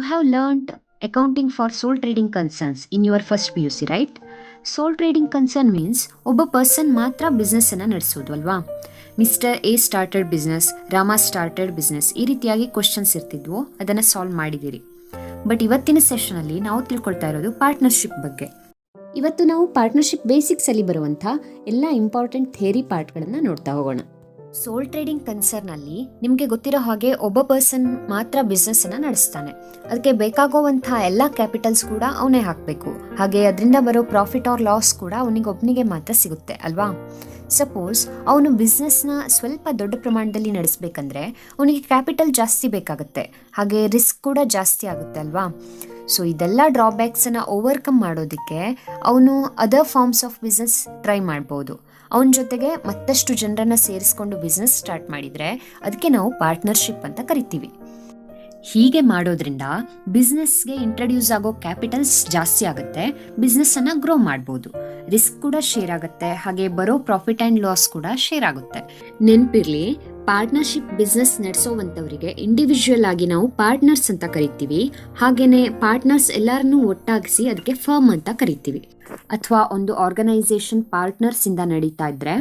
have learned accounting for sole trading concerns in your first PUC, right? Sole trading concern means ಒಬ್ಬ person ಮಾತ್ರ business ಅನ್ನ ನಡೆಸೋದು ಅಲ್ವಾ. Mister A started business, Rama started business, ಈ ರೀತಿಯಾಗಿ questions ಇರ್ತಿದ್ವು. ಅದನ್ನ ಸಾಲ್ವ್ ಮಾಡಿದಿರಿ. ಬಟ್ ಇವತ್ತಿನ ಸೆಷನ್ ಅಲ್ಲಿ ನಾವು ತಿಳ್ಕೊಳ್ತಾ ಇರೋದು ಪಾರ್ಟ್ನರ್ಶಿಪ್ ಬಗ್ಗೆ. ಇವತ್ತು ನಾವು ಪಾರ್ಟ್ನರ್ಶಿಪ್ ಬೇಸಿಕ್ಸ್ ಅಲ್ಲಿ ಬರುವಂತ ಎಲ್ಲ ಇಂಪಾರ್ಟೆಂಟ್ ಥಿಯರಿ ಪಾರ್ಟ್ಗಳನ್ನ ನೋಡ್ತಾ ಹೋಗೋಣ. ಸೋಲ್ ಟ್ರೇಡಿಂಗ್ ಕನ್ಸರ್ನ್ ಅಲ್ಲಿ ನಿಮಗೆ ಗೊತ್ತಿರೋ ಹಾಗೆ ಒಬ್ಬ ಪರ್ಸನ್ ಮಾತ್ರ ಬಿಸ್ನೆಸ್ ಅನ್ನ ನಡೆಸ್ತಾನೆ. ಅದಕ್ಕೆ ಬೇಕಾಗುವಂತಹ ಎಲ್ಲ ಕ್ಯಾಪಿಟಲ್ಸ್ ಕೂಡ ಅವನೇ ಹಾಕಬೇಕು. ಹಾಗೆ ಅದರಿಂದ ಬರೋ ಪ್ರಾಫಿಟ್ ಆರ್ ಲಾಸ್ ಕೂಡ ಅವನಿಗೊಬ್ಬನಿಗೆ ಮಾತ್ರ ಸಿಗುತ್ತೆ ಅಲ್ವಾ. ಸಪೋಸ್ ಅವನು ಬಿಸ್ನೆಸ್ನ ಸ್ವಲ್ಪ ದೊಡ್ಡ ಪ್ರಮಾಣದಲ್ಲಿ ನಡೆಸಬೇಕಂದ್ರೆ ಅವನಿಗೆ ಕ್ಯಾಪಿಟಲ್ ಜಾಸ್ತಿ ಬೇಕಾಗುತ್ತೆ, ಹಾಗೆ ರಿಸ್ಕ್ ಕೂಡ ಜಾಸ್ತಿ ಆಗುತ್ತೆ ಅಲ್ವಾ. ಸೊ ಇದೆಲ್ಲ ಡ್ರಾಬ್ಯಾಕ್ಸನ್ನು ಓವರ್ಕಮ್ ಮಾಡೋದಕ್ಕೆ ಅವನು other forms of business try ಮಾಡ್ಬೋದು. ಅವನ ಜೊತೆಗೆ ಮತ್ತಷ್ಟು ಜನರನ್ನ ಸೇರಿಸ್ಕೊಂಡು ಬಿಸ್ನೆಸ್ ಸ್ಟಾರ್ಟ್ ಮಾಡಿದರೆ ಅದಕ್ಕೆ ನಾವು ಪಾರ್ಟ್ನರ್ಶಿಪ್ ಅಂತ ಕರಿತೀವಿ. ಹೀಗೆ ಮಾಡೋದ್ರಿಂದ ಬಿಸ್ನೆಸ್ಗೆ ಇಂಟ್ರಡ್ಯೂಸ್ ಆಗೋ ಕ್ಯಾಪಿಟಲ್ಸ್ ಜಾಸ್ತಿ ಆಗುತ್ತೆ, ಬಿಸ್ನೆಸ್ಸನ್ನು ಗ್ರೋ ಮಾಡ್ಬೋದು, ರಿಸ್ಕ್ ಕೂಡ ಶೇರ್ ಆಗುತ್ತೆ, ಹಾಗೆ ಬರೋ ಪ್ರಾಫಿಟ್ ಆ್ಯಂಡ್ ಲಾಸ್ ಕೂಡ ಶೇರ್ ಆಗುತ್ತೆ. ನೆನಪಿರ್ಲಿ, ಪಾರ್ಟ್ನರ್ಶಿಪ್ ಬಿಸ್ನೆಸ್ ನಡೆಸೋವಂಥವರಿಗೆ ಇಂಡಿವಿಜುವಲ್ ಆಗಿ ನಾವು ಪಾರ್ಟ್ನರ್ಸ್ ಅಂತ ಕರಿತೀವಿ. ಹಾಗೇನೆ ಪಾರ್ಟ್ನರ್ಸ್ ಎಲ್ಲರನ್ನೂ ಒಟ್ಟಾಗಿಸಿ ಅದಕ್ಕೆ ಫರ್ಮ್ ಅಂತ ಕರಿತೀವಿ. ಅಥವಾ ಒಂದು ಆರ್ಗನೈಸೇಷನ್ ಪಾರ್ಟ್ನರ್ಸ್ ಇಂದ ನಡೀತಾ ಇದ್ರೆ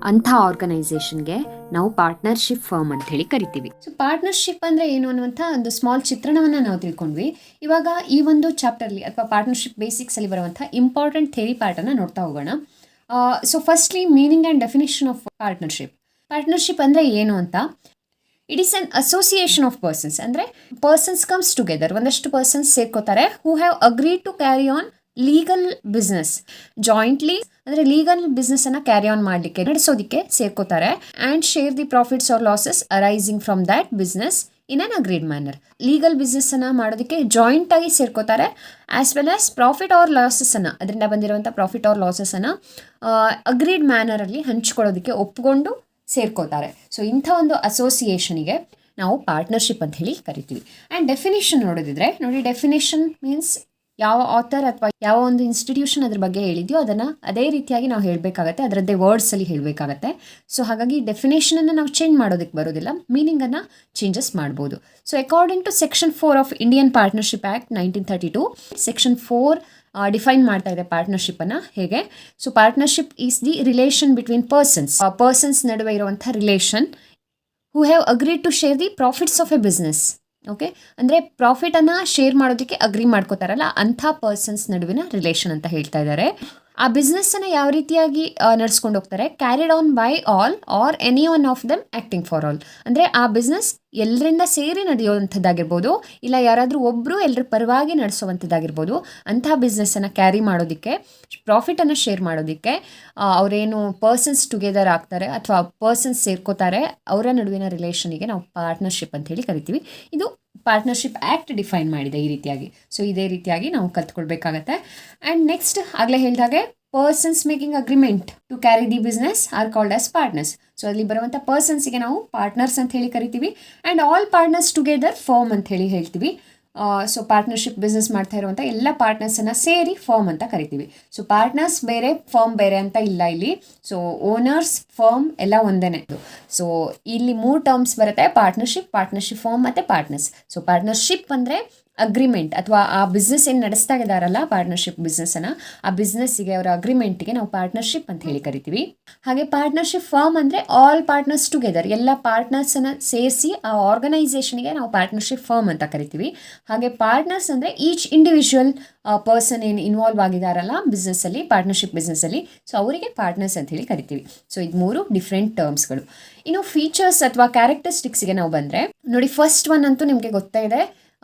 ಅಂಥ ಆರ್ಗನೈಸೇಷನ್ಗೆ ನಾವು ಪಾರ್ಟ್ನರ್ಶಿಪ್ ಫರ್ಮ್ ಅಂತ ಹೇಳಿ ಕರಿತೀವಿ. ಸೊ ಪಾರ್ಟ್ನರ್ಶಿಪ್ ಅಂದ್ರೆ ಏನು ಅನ್ನುವಂಥ ಒಂದು ಸ್ಮಾಲ್ ಚಿತ್ರಣವನ್ನ ನಾವು ತಿಳ್ಕೊಂಡ್ವಿ. ಇವಾಗ ಈ ಒಂದು ಚಾಪ್ಟರ್ಲಿ ಅಥವಾ ಪಾರ್ಟ್ನರ್ಶಿಪ್ ಬೇಸಿಕ್ಸ್ ಅಲ್ಲಿ ಬರುವಂಥ ಇಂಪಾರ್ಟೆಂಟ್ ಥಿಯರಿ ಪಾರ್ಟ್ ಅನ್ನ ನೋಡ್ತಾ ಹೋಗೋಣ. So firstly meaning and definition of partnership. Partnership ಅಂದರೆ ಏನು ಅಂತ, it is an association of persons. ಅಂದರೆ ಪರ್ಸನ್ಸ್ ಕಮ್ಸ್ ಟುಗೆದರ್, ಒಂದಷ್ಟು ಪರ್ಸನ್ಸ್ ಸೇರ್ಕೋತಾರೆ who have agreed to carry on legal business jointly. ಅಂದರೆ ಲೀಗಲ್ ಬಿಸ್ನೆಸ್ ಅನ್ನ ಕ್ಯಾರಿ ಆನ್ ಮಾಡಲಿಕ್ಕೆ ನಡೆಸೋದಕ್ಕೆ ಸೇರ್ಕೋತಾರೆ. And share the profits or losses arising from that business in an agreed manner. Legal business ಅನ್ನ ಮಾಡೋದಕ್ಕೆ joint ಆಗಿ ಸೇರ್ಕೋತಾರೆ. As well as profit or losses ಅನ್ನ, ಅದರಿಂದ ಬಂದಿರುವಂಥ ಪ್ರಾಫಿಟ್ ಆರ್ ಲಾಸಸ್ ಅನ್ನ ಅಗ್ರೀಡ್ ಮ್ಯಾನರ್ ಅಲ್ಲಿ ಹಂಚ್ಕೊಳ್ಳೋದಕ್ಕೆ ಒಪ್ಪಿಕೊಂಡು ಸೇರ್ಕೋತಾರೆ. ಸೊ ಇಂಥ ಒಂದು ಅಸೋಸಿಯೇಷನಿಗೆ ನಾವು ಪಾರ್ಟ್ನರ್ಶಿಪ್ ಅಂತ ಹೇಳಿ ಕರಿತೀವಿ. ಆ್ಯಂಡ್ ಡೆಫಿನೇಷನ್ ನೋಡೋದಿದ್ರೆ ನೋಡಿ, ಡೆಫಿನೇಷನ್ ಮೀನ್ಸ್ ಯಾವ ಆಥರ್ ಅಥವಾ ಯಾವ ಒಂದು ಇನ್ಸ್ಟಿಟ್ಯೂಷನ್ ಅದ್ರ ಬಗ್ಗೆ ಹೇಳಿದ್ಯೋ ಅದನ್ನು ಅದೇ ರೀತಿಯಾಗಿ ನಾವು ಹೇಳಬೇಕಾಗತ್ತೆ, ಅದರದ್ದೇ ವರ್ಡ್ಸಲ್ಲಿ ಹೇಳಬೇಕಾಗತ್ತೆ. ಸೊ ಹಾಗಾಗಿ ಡೆಫಿನೇಷನನ್ನು ನಾವು ಚೇಂಜ್ ಮಾಡೋದಕ್ಕೆ ಬರೋದಿಲ್ಲ, ಮೀನಿಂಗನ್ನು ಚೇಂಜಸ್ ಮಾಡ್ಬೋದು. So according to section 4 of Indian partnership act 1932, section 4 define ಮಾಡ್ತಾ ಇದೆ ಪಾರ್ಟ್ನರ್ಶಿಪ್ ಅನ್ನ ಹೇಗೆ. So partnership is the relation between persons ನಡುವೆ ಇರುವಂಥ relation who have agreed to share the profits of a business. Okay, ಅಂದರೆ ಪ್ರಾಫಿಟನ್ನು share ಮಾಡೋದಕ್ಕೆ agri ಮಾಡ್ಕೋತಾರಲ್ಲ ಅಂಥ ಪರ್ಸನ್ಸ್ ನಡುವಿನ ರಿಲೇಷನ್ ಅಂತ ಹೇಳ್ತಾ ಇದ್ದಾರೆ. ಆ ಬಿಸ್ನೆಸ್ಸನ್ನು ಯಾವ ರೀತಿಯಾಗಿ ನಡ್ಸ್ಕೊಂಡು ಹೋಗ್ತಾರೆ, carried on by all are any one of them acting for all. ಅಂದರೆ ಆ ಬಿಸ್ನೆಸ್ ಎಲ್ಲರಿಂದ ಸೇರಿ ನಡೆಯುವಂಥದ್ದಾಗಿರ್ಬೋದು, ಇಲ್ಲ ಯಾರಾದರೂ ಒಬ್ಬರು ಎಲ್ಲರ ಪರವಾಗಿ ನಡೆಸೋವಂಥದ್ದಾಗಿರ್ಬೋದು. ಅಂಥ ಬಿಸ್ನೆಸ್ಸನ್ನು ಕ್ಯಾರಿ ಮಾಡೋದಕ್ಕೆ, ಪ್ರಾಫಿಟನ್ನು ಶೇರ್ ಮಾಡೋದಕ್ಕೆ ಅವರೇನು ಪರ್ಸನ್ಸ್ ಟುಗೆದರ್ ಆಗ್ತಾರೆ ಅಥವಾ ಪರ್ಸನ್ಸ್ ಸೇರ್ಕೋತಾರೆ, ಅವರ ನಡುವಿನ ರಿಲೇಷನಿಗೆ ನಾವು ಪಾರ್ಟ್ನರ್ಶಿಪ್ ಅಂತ ಹೇಳಿ ಕರಿತೀವಿ. ಇದು ಪಾರ್ಟ್ನರ್ಶಿಪ್ ಆ್ಯಕ್ಟ್ ಡಿಫೈನ್ ಮಾಡಿದೆ ಈ ರೀತಿಯಾಗಿ. ಸೊ ಇದೇ ರೀತಿಯಾಗಿ ನಾವು ಕಲ್ತ್ಕೊಳ್ಬೇಕಾಗತ್ತೆ. ಆ್ಯಂಡ್ ನೆಕ್ಸ್ಟ್ ಆಗಲೇ ಹೇಳಿದಾಗೆ persons making agreement to carry the business are called as partners. So ಅಲ್ಲಿ ಬರುವಂಥ ಪರ್ಸನ್ಸಿಗೆ ನಾವು ಪಾರ್ಟ್ನರ್ಸ್ ಅಂತ ಹೇಳಿ ಕರಿತೀವಿ. And all partners together firm ಅಂತ ಹೇಳಿ ಹೇಳ್ತೀವಿ. ಸೊ ಪಾರ್ಟ್ನರ್ಶಿಪ್ ಬಿಸ್ನೆಸ್ ಮಾಡ್ತಾ ಇರುವಂಥ ಎಲ್ಲ ಪಾರ್ಟ್ನರ್ಸನ್ನು ಸೇರಿ ಫರ್ಮ್ ಅಂತ ಕರಿತೀವಿ. ಸೊ ಪಾರ್ಟ್ನರ್ಸ್ ಬೇರೆ, ಫರ್ಮ್ ಬೇರೆ ಅಂತ ಇಲ್ಲ ಇಲ್ಲಿ. ಸೊ ಓನರ್ಸ್, ಫರ್ಮ್ ಎಲ್ಲ ಒಂದೇನೆ. ಸೊ ಇಲ್ಲಿ 3 ಟರ್ಮ್ಸ್ ಬರುತ್ತೆ, ಪಾರ್ಟ್ನರ್ಶಿಪ್ ಫರ್ಮ್ ಮತ್ತು ಪಾರ್ಟ್ನರ್ಸ್. ಸೊ ಪಾರ್ಟ್ನರ್ಶಿಪ್ ಅಂದರೆ ಅಗ್ರಿಮೆಂಟ್ ಅಥವಾ ಆ ಬಿಸ್ನೆಸ್ ಏನು ನಡೆಸ್ತಾ ಇದ್ದಾರಲ್ಲ ಪಾರ್ಟ್ನರ್ಶಿಪ್ ಬಿಸ್ನೆಸ್ಸನ್ನು, ಆ ಬಿಸ್ನೆಸ್ಸಿಗೆ ಅವರ ಅಗ್ರಿಮೆಂಟ್ಗೆ ನಾವು ಪಾರ್ಟ್ನರ್ಶಿಪ್ ಅಂತ ಹೇಳಿ ಕರಿತೀವಿ. ಹಾಗೆ ಪಾರ್ಟ್ನರ್ಶಿಪ್ ಫರ್ಮ್ ಅಂದರೆ ಆಲ್ ಪಾರ್ಟ್ನರ್ಸ್ ಟುಗೆದರ್, ಎಲ್ಲ ಪಾರ್ಟ್ನರ್ಸನ್ನು ಸೇರಿಸಿ ಆ ಆರ್ಗನೈಸೇಷನ್ಗೆ ನಾವು ಪಾರ್ಟ್ನರ್ಶಿಪ್ ಫರ್ಮ್ ಅಂತ ಕರಿತೀವಿ. ಹಾಗೆ ಪಾರ್ಟ್ನರ್ಸ್ ಅಂದರೆ ಈಚ್ ಇಂಡಿವಿಜುವಲ್ ಪರ್ಸನ್ ಏನು ಇನ್ವಾಲ್ವ್ ಆಗಿದ್ದಾರಲ್ಲ ಬಿಸ್ನೆಸ್ಸಲ್ಲಿ, ಪಾರ್ಟ್ನರ್ಶಿಪ್ ಬಿಸ್ನೆಸ್ಸಲ್ಲಿ, ಸೊ ಅವರಿಗೆ ಪಾರ್ಟ್ನರ್ಸ್ ಅಂತ ಹೇಳಿ ಕರಿತೀವಿ. ಸೊ ಇದು 3 ಡಿಫ್ರೆಂಟ್ ಟರ್ಮ್ಸ್ಗಳು. ಇನ್ನು ಫೀಚರ್ಸ್ ಅಥವಾ ಕ್ಯಾರೆಕ್ಟರಿಸ್ಟಿಕ್ಸ್ಗೆ ನಾವು ಬಂದರೆ ನೋಡಿ, ಫಸ್ಟ್ ಒನ್ ಅಂತೂ ನಿಮಗೆ ಗೊತ್ತೇ ಇದೆ.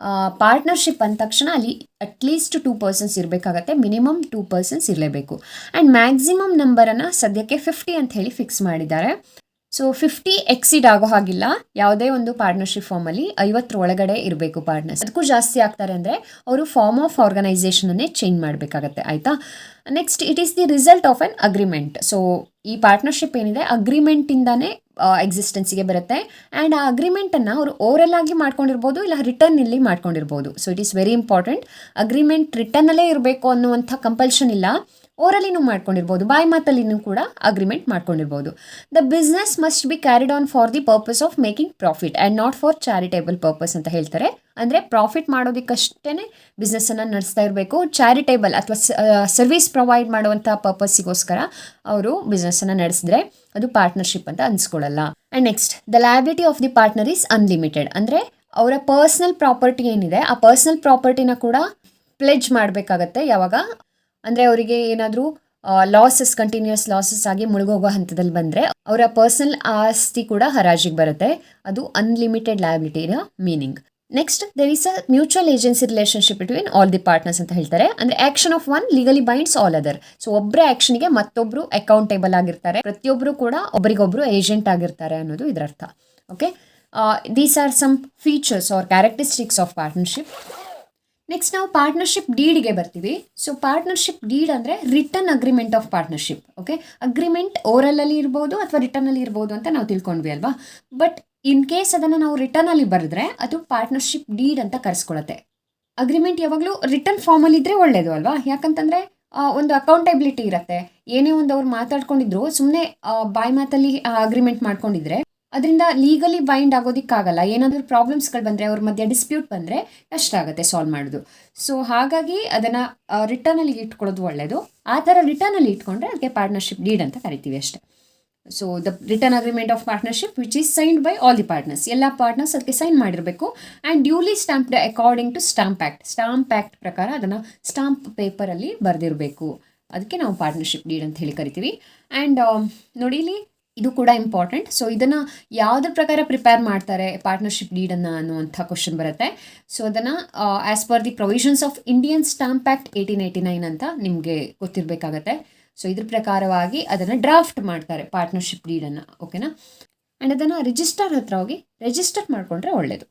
ಪಾರ್ಟ್ನರ್ಶಿಪ್ ಅಂದ ತಕ್ಷಣ ಅಲ್ಲಿ ಅಟ್ಲೀಸ್ಟ್ 2 ಪರ್ಸನ್ಸ್ ಇರಬೇಕಾಗತ್ತೆ, ಮಿನಿಮಮ್ 2 ಪರ್ಸನ್ಸ್ ಇರಲೇಬೇಕು. ಆ್ಯಂಡ್ ಮ್ಯಾಕ್ಸಿಮಮ್ ನಂಬರನ್ನು ಸದ್ಯಕ್ಕೆ 50 ಅಂತ ಹೇಳಿ ಫಿಕ್ಸ್ ಮಾಡಿದ್ದಾರೆ. ಸೊ 50 ಎಕ್ಸಿಡ್ ಆಗೋ ಹಾಗಿಲ್ಲ. ಯಾವುದೇ ಒಂದು ಪಾರ್ಟ್ನರ್ಶಿಪ್ ಫಾರ್ಮಲ್ಲಿ 50 ಒಳಗಡೆ ಇರಬೇಕು ಪಾರ್ಟ್ನರ್ಸ್. ಅದಕ್ಕೂ ಜಾಸ್ತಿ ಆಗ್ತಾರೆ ಅಂದರೆ ಅವರು ಫಾರ್ಮ್ ಆಫ್ ಆರ್ಗನೈಸೇಷನನ್ನೇ ಚೇಂಜ್ ಮಾಡಬೇಕಾಗತ್ತೆ, ಆಯಿತಾ. Next, it is the result of an agreement. So ಈ ಪಾರ್ಟ್ನರ್ಶಿಪ್ ಏನಿದೆ ಅಗ್ರಿಮೆಂಟಿಂದಾನೇ ಎಕ್ಸಿಸ್ಟೆನ್ಸಿಗೆ ಬರುತ್ತೆ. ಆ್ಯಂಡ್ ಆ ಅಗ್ರಿಮೆಂಟನ್ನು ಅವರು ಓರಲ್ ಆಗಿ ಮಾಡ್ಕೊಂಡಿರ್ಬೋದು, ಇಲ್ಲ ರಿಟರ್ನಲ್ಲಿ ಮಾಡ್ಕೊಂಡಿರ್ಬೋದು. So it is very important. Agreement ರಿಟರ್ನಲ್ಲೇ ಇರಬೇಕು ಅನ್ನುವಂಥ ಕಂಪಲ್ಷನ್ ಇಲ್ಲ. ಓರಲಿನೂ ಮಾಡ್ಕೊಂಡಿರ್ಬೋದು, ಬಾಯಿ ಮಾತಲ್ಲಿನೂ ಕೂಡ ಅಗ್ರಿಮೆಂಟ್ ಮಾಡ್ಕೊಂಡಿರ್ಬೋದು. The business must be carried on for the purpose of making profit and not for charitable purpose ಅಂತ ಹೇಳ್ತಾರೆ. ಅಂದರೆ ಪ್ರಾಫಿಟ್ ಮಾಡೋದಕ್ಕಷ್ಟೇ ಬಿಸ್ನೆಸ್ಸನ್ನು ನಡೆಸ್ತಾ ಇರಬೇಕು, ಚಾರಿಟೇಬಲ್ ಅಥವಾ ಸರ್ವಿಸ್ ಪ್ರೊವೈಡ್ ಮಾಡುವಂಥ ಪರ್ಪಸ್ಸಿಗೋಸ್ಕರ ಅವರು ಬಿಸ್ನೆಸ್ಸನ್ನು ನಡೆಸಿದ್ರೆ ಅದು ಪಾರ್ಟ್ನರ್ಶಿಪ್ ಅಂತ ಅನ್ಸ್ಕೊಳ್ಳಲ್ಲ. And next, the liability of the partner is unlimited. ಅಂದರೆ ಅವರ ಪರ್ಸ್ನಲ್ ಪ್ರಾಪರ್ಟಿ ಏನಿದೆ ಆ ಪರ್ಸ್ನಲ್ ಪ್ರಾಪರ್ಟಿನ ಕೂಡ ಪ್ಲೆಡ್ಜ್ ಮಾಡಬೇಕಾಗತ್ತೆ. ಯಾವಾಗ ಅಂದರೆ ಅವರಿಗೆ ಏನಾದರೂ ಲಾಸಸ್, ಕಂಟಿನ್ಯೂಸ್ ಲಾಸಸ್ ಆಗಿ ಮುಳುಗೋಗೋ ಹಂತದಲ್ಲಿ ಬಂದರೆ ಅವರ ಪರ್ಸ್ನಲ್ ಆಸ್ತಿ ಕೂಡ ಹರಾಜಿಗೆ ಬರುತ್ತೆ. ಅದು ಅನ್ಲಿಮಿಟೆಡ್ ಲಯಬಿಲಿಟಿನ meaning. Next, there is a mutual agency relationship between all the partners ಅಂತ ಹೇಳ್ತಾರೆ. ಅಂದರೆ action of one legally binds all other. So ಒಬ್ಬರೇ ಆಕ್ಷನ್ಗೆ ಮತ್ತೊಬ್ಬರು ಅಕೌಂಟೇಬಲ್ ಆಗಿರ್ತಾರೆ, ಪ್ರತಿಯೊಬ್ಬರು ಕೂಡ ಒಬ್ಬರಿಗೊಬ್ಬರು ಏಜೆಂಟ್ ಆಗಿರ್ತಾರೆ ಅನ್ನೋದು ಇದರ ಅರ್ಥ. Okay, these are some features or characteristics of partnership. Next ನಾವು ಪಾರ್ಟ್ನರ್ಶಿಪ್ ಡೀಡ್ಗೆ ಬರ್ತೀವಿ. ಸೊ ಪಾರ್ಟ್ನರ್ಶಿಪ್ ಡೀಡ್ ಅಂದರೆ written agreement of partnership. Okay, agreement ಓರಲಲ್ಲಿ ಇರ್ಬೋದು ಅಥವಾ ರಿಟರ್ನಲ್ಲಿ ಇರ್ಬೋದು ಅಂತ ನಾವು ತಿಳ್ಕೊಂಡ್ವಿ ಅಲ್ವಾ. ಬಟ್ ಇನ್ ಕೇಸ್ ಅದನ್ನು ನಾವು ರಿಟರ್ನಲ್ಲಿ ಬರೆದ್ರೆ ಅದು ಪಾರ್ಟ್ನರ್ಶಿಪ್ ಡೀಡ್ ಅಂತ ಕರೆಸ್ಕೊಳತ್ತೆ. ಅಗ್ರಿಮೆಂಟ್ ಯಾವಾಗಲೂ ರಿಟರ್ನ್ ಫಾರ್ಮಲ್ಲಿ ಇದ್ದರೆ ಒಳ್ಳೆಯದು ಅಲ್ವಾ. ಯಾಕಂತಂದರೆ ಒಂದು ಅಕೌಂಟಬಿಲಿಟಿ ಇರುತ್ತೆ. ಏನೇ ಒಂದು ಅವ್ರು ಮಾತಾಡ್ಕೊಂಡಿದ್ರು ಸುಮ್ಮನೆ ಬಾಯಿ ಮಾತಲ್ಲಿ ಅಗ್ರಿಮೆಂಟ್ ಮಾಡ್ಕೊಂಡಿದ್ರೆ ಅದರಿಂದ ಲೀಗಲಿ ಬೈಂಡ್ ಆಗೋದಕ್ಕಾಗಲ್ಲ. ಏನಾದರೂ ಪ್ರಾಬ್ಲಮ್ಸ್ಗಳು ಬಂದರೆ, ಅವ್ರ ಮಧ್ಯೆ ಡಿಸ್ಪ್ಯೂಟ್ ಬಂದರೆ ಕಷ್ಟ ಆಗುತ್ತೆ ಸಾಲ್ವ್ ಮಾಡೋದು. ಸೊ ಹಾಗಾಗಿ ಅದನ್ನು ರಿಟರ್ನಲ್ಲಿ ಇಟ್ಕೊಳ್ಳೋದು ಒಳ್ಳೆಯದು. ಆ ಥರ ರಿಟರ್ನಲ್ಲಿ ಇಟ್ಕೊಂಡ್ರೆ ಅದಕ್ಕೆ ಪಾರ್ಟ್ನರ್ಶಿಪ್ ಡೀಡ್ ಅಂತ ಕರಿತೀವಿ ಅಷ್ಟೇ. So the written agreement of partnership which is signed by all the partners. ಎಲ್ಲ ಪಾರ್ಟ್ನರ್ಸ್ ಅದಕ್ಕೆ ಸೈನ್ ಮಾಡಿರಬೇಕು. And duly stamped according to stamp act. Stamp act ಪ್ರಕಾರ ಅದನ್ನು ಸ್ಟಾಂಪ್ ಪೇಪರಲ್ಲಿ ಬರೆದಿರಬೇಕು. ಅದಕ್ಕೆ ನಾವು ಪಾರ್ಟ್ನರ್ಶಿಪ್ ಡೀಡ್ ಅಂತ ಹೇಳಿ ಕರಿತೀವಿ. ಆ್ಯಂಡ್ ನೋಡಿ ಇಲ್ಲಿ ಇದು ಕೂಡ ಇಂಪಾರ್ಟೆಂಟ್. ಸೊ ಇದನ್ನು ಯಾವುದ್ರ ಪ್ರಕಾರ ಪ್ರಿಪೇರ್ ಮಾಡ್ತಾರೆ ಪಾರ್ಟ್ನರ್ಶಿಪ್ ಡೀಡನ್ನು ಅನ್ನುವಂಥ ಕ್ವಶನ್ ಬರುತ್ತೆ. ಸೊ ಅದನ್ನು as per the provisions of Indian stamp act 1889 ಅಂತ ನಿಮಗೆ ಗೊತ್ತಿರಬೇಕಾಗತ್ತೆ. ಸೊ ಇದ್ರ ಪ್ರಕಾರವಾಗಿ ಅದನ್ನು ಡ್ರಾಫ್ಟ್ ಮಾಡ್ತಾರೆ ಪಾರ್ಟ್ನರ್ಶಿಪ್ ಡೀಡನ್ನು. ಓಕೆನಾ. ಆ್ಯಂಡ್ ಅದನ್ನು ರಿಜಿಸ್ಟರ್ ಹತ್ರ ಹೋಗಿ ರಿಜಿಸ್ಟರ್ ಮಾಡಿಕೊಂಡ್ರೆ ಒಳ್ಳೆಯದು.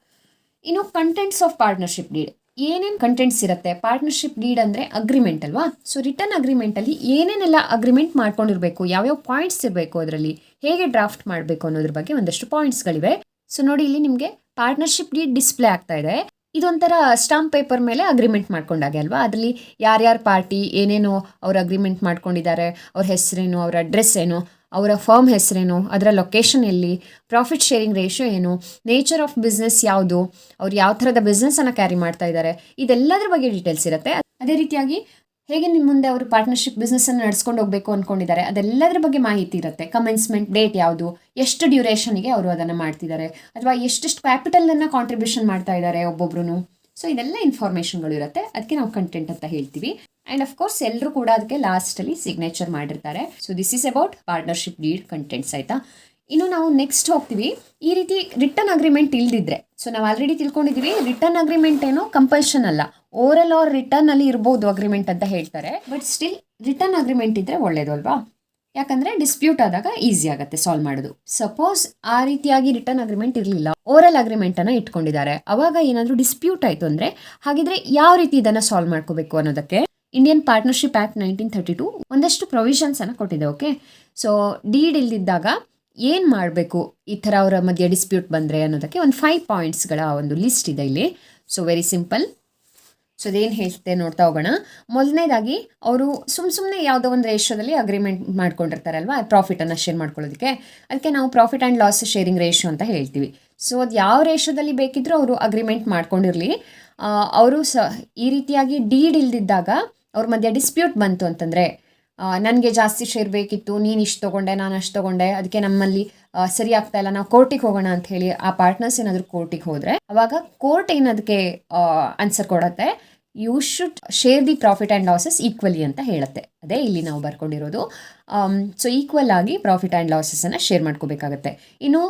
ಇನ್ನು ಕಂಟೆಂಟ್ಸ್ ಆಫ್ ಪಾರ್ಟ್ನರ್ಶಿಪ್ ಡೀಡ್, ಏನೇನು ಕಂಟೆಂಟ್ಸ್ ಇರುತ್ತೆ. ಪಾರ್ಟ್ನರ್ಶಿಪ್ ಡೀಡ್ ಅಂದರೆ ಅಗ್ರಿಮೆಂಟ್ ಅಲ್ವಾ. ಸೊ ರಿಟರ್ನ್ ಅಗ್ರಿಮೆಂಟಲ್ಲಿ ಏನೇನೆಲ್ಲ ಅಗ್ರಿಮೆಂಟ್ ಮಾಡ್ಕೊಂಡಿರಬೇಕು, ಯಾವ್ಯಾವ ಪಾಯಿಂಟ್ಸ್ ಇರಬೇಕು, ಅದರಲ್ಲಿ ಹೇಗೆ ಡ್ರಾಫ್ಟ್ ಮಾಡಬೇಕು ಅನ್ನೋದ್ರ ಬಗ್ಗೆ ಒಂದಷ್ಟು ಪಾಯಿಂಟ್ಸ್ಗಳಿವೆ. ಸೊ ನೋಡಿ ಇಲ್ಲಿ ನಿಮಗೆ ಪಾರ್ಟ್ನರ್ಶಿಪ್ ಡೀಡ್ ಡಿಸ್ಪ್ಲೇ ಆಗ್ತಾ ಇದೆ. ಇದೊಂಥರ ಸ್ಟಾಂಪ್ ಪೇಪರ್ ಮೇಲೆ ಅಗ್ರಿಮೆಂಟ್ ಮಾಡ್ಕೊಂಡಾಗೆ ಅಲ್ವಾ. ಅದರಲ್ಲಿ ಯಾರ್ಯಾರ ಪಾರ್ಟಿ ಏನೇನು ಅವ್ರು ಅಗ್ರಿಮೆಂಟ್ ಮಾಡ್ಕೊಂಡಿದ್ದಾರೆ, ಅವ್ರ ಹೆಸರೇನು, ಅವ್ರ ಅಡ್ರೆಸ್ ಏನು, ಅವರ ಫರ್ಮ್ ಹೆಸರೇನು, ಅದರ ಲೊಕೇಶನ್ ಎಲ್ಲಿ, ಪ್ರಾಫಿಟ್ ಶೇರಿಂಗ್ ರೇಷಿಯೋ ಏನು, ನೇಚರ್ ಆಫ್ ಬಿಸ್ನೆಸ್ ಯಾವುದು, ಅವ್ರು ಯಾವ ಥರದ ಬಿಸ್ನೆಸ್ಸನ್ನು ಕ್ಯಾರಿ ಮಾಡ್ತಾ ಇದ್ದಾರೆ, ಇದೆಲ್ಲದ್ರ ಬಗ್ಗೆ ಡೀಟೇಲ್ಸ್ ಇರುತ್ತೆ. ಅದೇ ರೀತಿಯಾಗಿ ಹೇಗೆ ನಿಮ್ಮ ಮುಂದೆ ಅವರು ಪಾರ್ಟ್ನರ್ಶಿಪ್ ಬಿಸ್ನೆಸ್ಸನ್ನು ನಡೆಸ್ಕೊಂಡು ಹೋಗಬೇಕು ಅಂದ್ಕೊಂಡಿದ್ದಾರೆ ಅದೆಲ್ಲದರ ಬಗ್ಗೆ ಮಾಹಿತಿ ಇರುತ್ತೆ. ಕಮೆನ್ಸ್ಮೆಂಟ್ ಡೇಟ್ ಯಾವುದು, ಎಷ್ಟು ಡ್ಯೂರೇಷನ್ಗೆ ಅವರು ಅದನ್ನು ಮಾಡ್ತಿದ್ದಾರೆ, ಅಥವಾ ಎಷ್ಟೆಷ್ಟು ಕ್ಯಾಪಿಟಲನ್ನು ಕಾಂಟ್ರಿಬ್ಯೂಷನ್ ಮಾಡ್ತಾ ಇದ್ದಾರೆ ಒಬ್ಬೊಬ್ರು. ಸೊ ಇದೆಲ್ಲ ಇನ್ಫಾರ್ಮೇಷನ್ಗಳು ಇರುತ್ತೆ. ಅದಕ್ಕೆ ನಾವು ಕಂಟೆಂಟ್ ಅಂತ ಹೇಳ್ತೀವಿ. ಆ್ಯಂಡ್ ಅಫ್ ಕೋರ್ಸ್ ಎಲ್ಲರೂ ಕೂಡ ಅದಕ್ಕೆ ಲಾಸ್ಟಲ್ಲಿ ಸಿಗ್ನೇಚರ್ ಮಾಡಿರ್ತಾರೆ. So this is about partnership deed contents ಆಯಿತಾ. ಇನ್ನು ನಾವು ನೆಕ್ಸ್ಟ್ ಹೋಗ್ತೀವಿ. ಈ ರೀತಿ ರಿಟರ್ನ್ ಅಗ್ರಿಮೆಂಟ್ ಇಲ್ದಿದ್ರೆ, ಸೊ ನಾವು ಆಲ್ರೆಡಿ ತಿಳ್ಕೊಂಡಿದ್ದೀವಿ ರಿಟರ್ನ್ ಅಗ್ರಿಮೆಂಟ್ ಏನೋ ಕಂಪಲ್ಷನ್ ಅಲ್ಲ, ಓರಲ್ ಆರ್ ರಿಟರ್ನ್ ಅಲ್ಲಿ ಇರ್ಬೋದು ಅಗ್ರಿಮೆಂಟ್ ಅಂತ ಹೇಳ್ತಾರೆ. ಬಟ್ ಸ್ಟಿಲ್ ರಿಟರ್ನ್ ಅಗ್ರಿಮೆಂಟ್ ಇದ್ರೆ ಒಳ್ಳೇದು ಅಲ್ವಾ. ಯಾಕಂದರೆ ಡಿಸ್ಪ್ಯೂಟ್ ಆದಾಗ ಈಸಿ ಆಗುತ್ತೆ ಸಾಲ್ವ್ ಮಾಡೋದು. ಸಪೋಸ್ ಆ ರೀತಿಯಾಗಿ ರಿಟರ್ನ್ ಅಗ್ರಿಮೆಂಟ್ ಇರಲಿಲ್ಲ, ಓರಲ್ ಅಗ್ರಿಮೆಂಟನ್ನು ಇಟ್ಕೊಂಡಿದ್ದಾರೆ, ಅವಾಗ ಏನಾದರೂ ಡಿಸ್ಪ್ಯೂಟ್ ಆಯಿತು ಅಂದರೆ ಹಾಗಿದ್ರೆ ಯಾವ ರೀತಿ ಇದನ್ನು ಸಾಲ್ವ್ ಮಾಡ್ಕೋಬೇಕು ಅನ್ನೋದಕ್ಕೆ ಇಂಡಿಯನ್ ಪಾರ್ಟ್ನರ್ಶಿಪ್ ಆ್ಯಕ್ಟ್ 1932 ಒಂದಷ್ಟು ಪ್ರೊವಿಷನ್ಸನ್ನು ಕೊಟ್ಟಿದೆ. ಓಕೆ, ಸೊ ಡೀಡ್ ಇಲ್ದಿದ್ದಾಗ ಏನು ಮಾಡಬೇಕು ಈ ಥರ ಅವರ ಮಧ್ಯೆ ಡಿಸ್ಪ್ಯೂಟ್ ಬಂದರೆ ಅನ್ನೋದಕ್ಕೆ ಒಂದು 5 ಪಾಯಿಂಟ್ಸ್ಗಳ ಒಂದು ಲಿಸ್ಟ್ ಇದೆ ಇಲ್ಲಿ. So very simple. ಸೊ ಅದೇನು ಹೇಳ್ತೆ ನೋಡ್ತಾ ಹೋಗೋಣ. ಮೊದಲನೇದಾಗಿ ಅವರು ಸುಮ್ಮನೆ ಯಾವುದೋ ಒಂದು ರೇಷಿಯೋದಲ್ಲಿ ಅಗ್ರಿಮೆಂಟ್ ಮಾಡ್ಕೊಂಡಿರ್ತಾರಲ್ವಾ ಪ್ರಾಫಿಟನ್ನು ಶೇರ್ ಮಾಡ್ಕೊಳ್ಳೋದಕ್ಕೆ. ಅದಕ್ಕೆ ನಾವು profit and loss sharing ratio ಅಂತ ಹೇಳ್ತೀವಿ. ಸೊ ಅದು ಯಾವ ರೇಷಿಯೋದಲ್ಲಿ ಬೇಕಿದ್ರೂ ಅವರು ಅಗ್ರಿಮೆಂಟ್ ಮಾಡ್ಕೊಂಡಿರಲಿ, ಅವರು ಈ ರೀತಿಯಾಗಿ ಡೀಡ್ ಇಲ್ದಿದ್ದಾಗ ಅವ್ರ ಮಧ್ಯೆ ಡಿಸ್ಪ್ಯೂಟ್ ಬಂತು ಅಂತಂದರೆ, ನನಗೆ ಜಾಸ್ತಿ ಶೇರ್ ಬೇಕಿತ್ತು, ನೀನು ಇಷ್ಟು ತೊಗೊಂಡೆ, ನಾನು ಅಷ್ಟು ತೊಗೊಂಡೆ, ಅದಕ್ಕೆ ನಮ್ಮಲ್ಲಿ ಸರಿ ಆಗ್ತಾ ಇಲ್ಲ, ನಾವು ಕೋರ್ಟಿಗೆ ಹೋಗೋಣ ಅಂತ ಹೇಳಿ ಆ ಪಾರ್ಟ್ನರ್ಸ್ ಏನಾದರೂ ಕೋರ್ಟಿಗೆ ಹೋದರೆ ಅವಾಗ ಕೋರ್ಟ್ ಏನದಕ್ಕೆ ಆನ್ಸರ್ ಕೊಡುತ್ತೆ, you should share the profit and losses equally ಅಂತ ಹೇಳುತ್ತೆ. ಅದೇ ಇಲ್ಲಿ ನಾವು ಬರ್ಕೊಂಡಿರೋದು. ಸೊ ಈಕ್ವಲ್ ಆಗಿ ಪ್ರಾಫಿಟ್ ಆ್ಯಂಡ್ ಲಾಸಸ್ಸನ್ನು ಶೇರ್ ಮಾಡ್ಕೋಬೇಕಾಗತ್ತೆ. ಇನ್ನು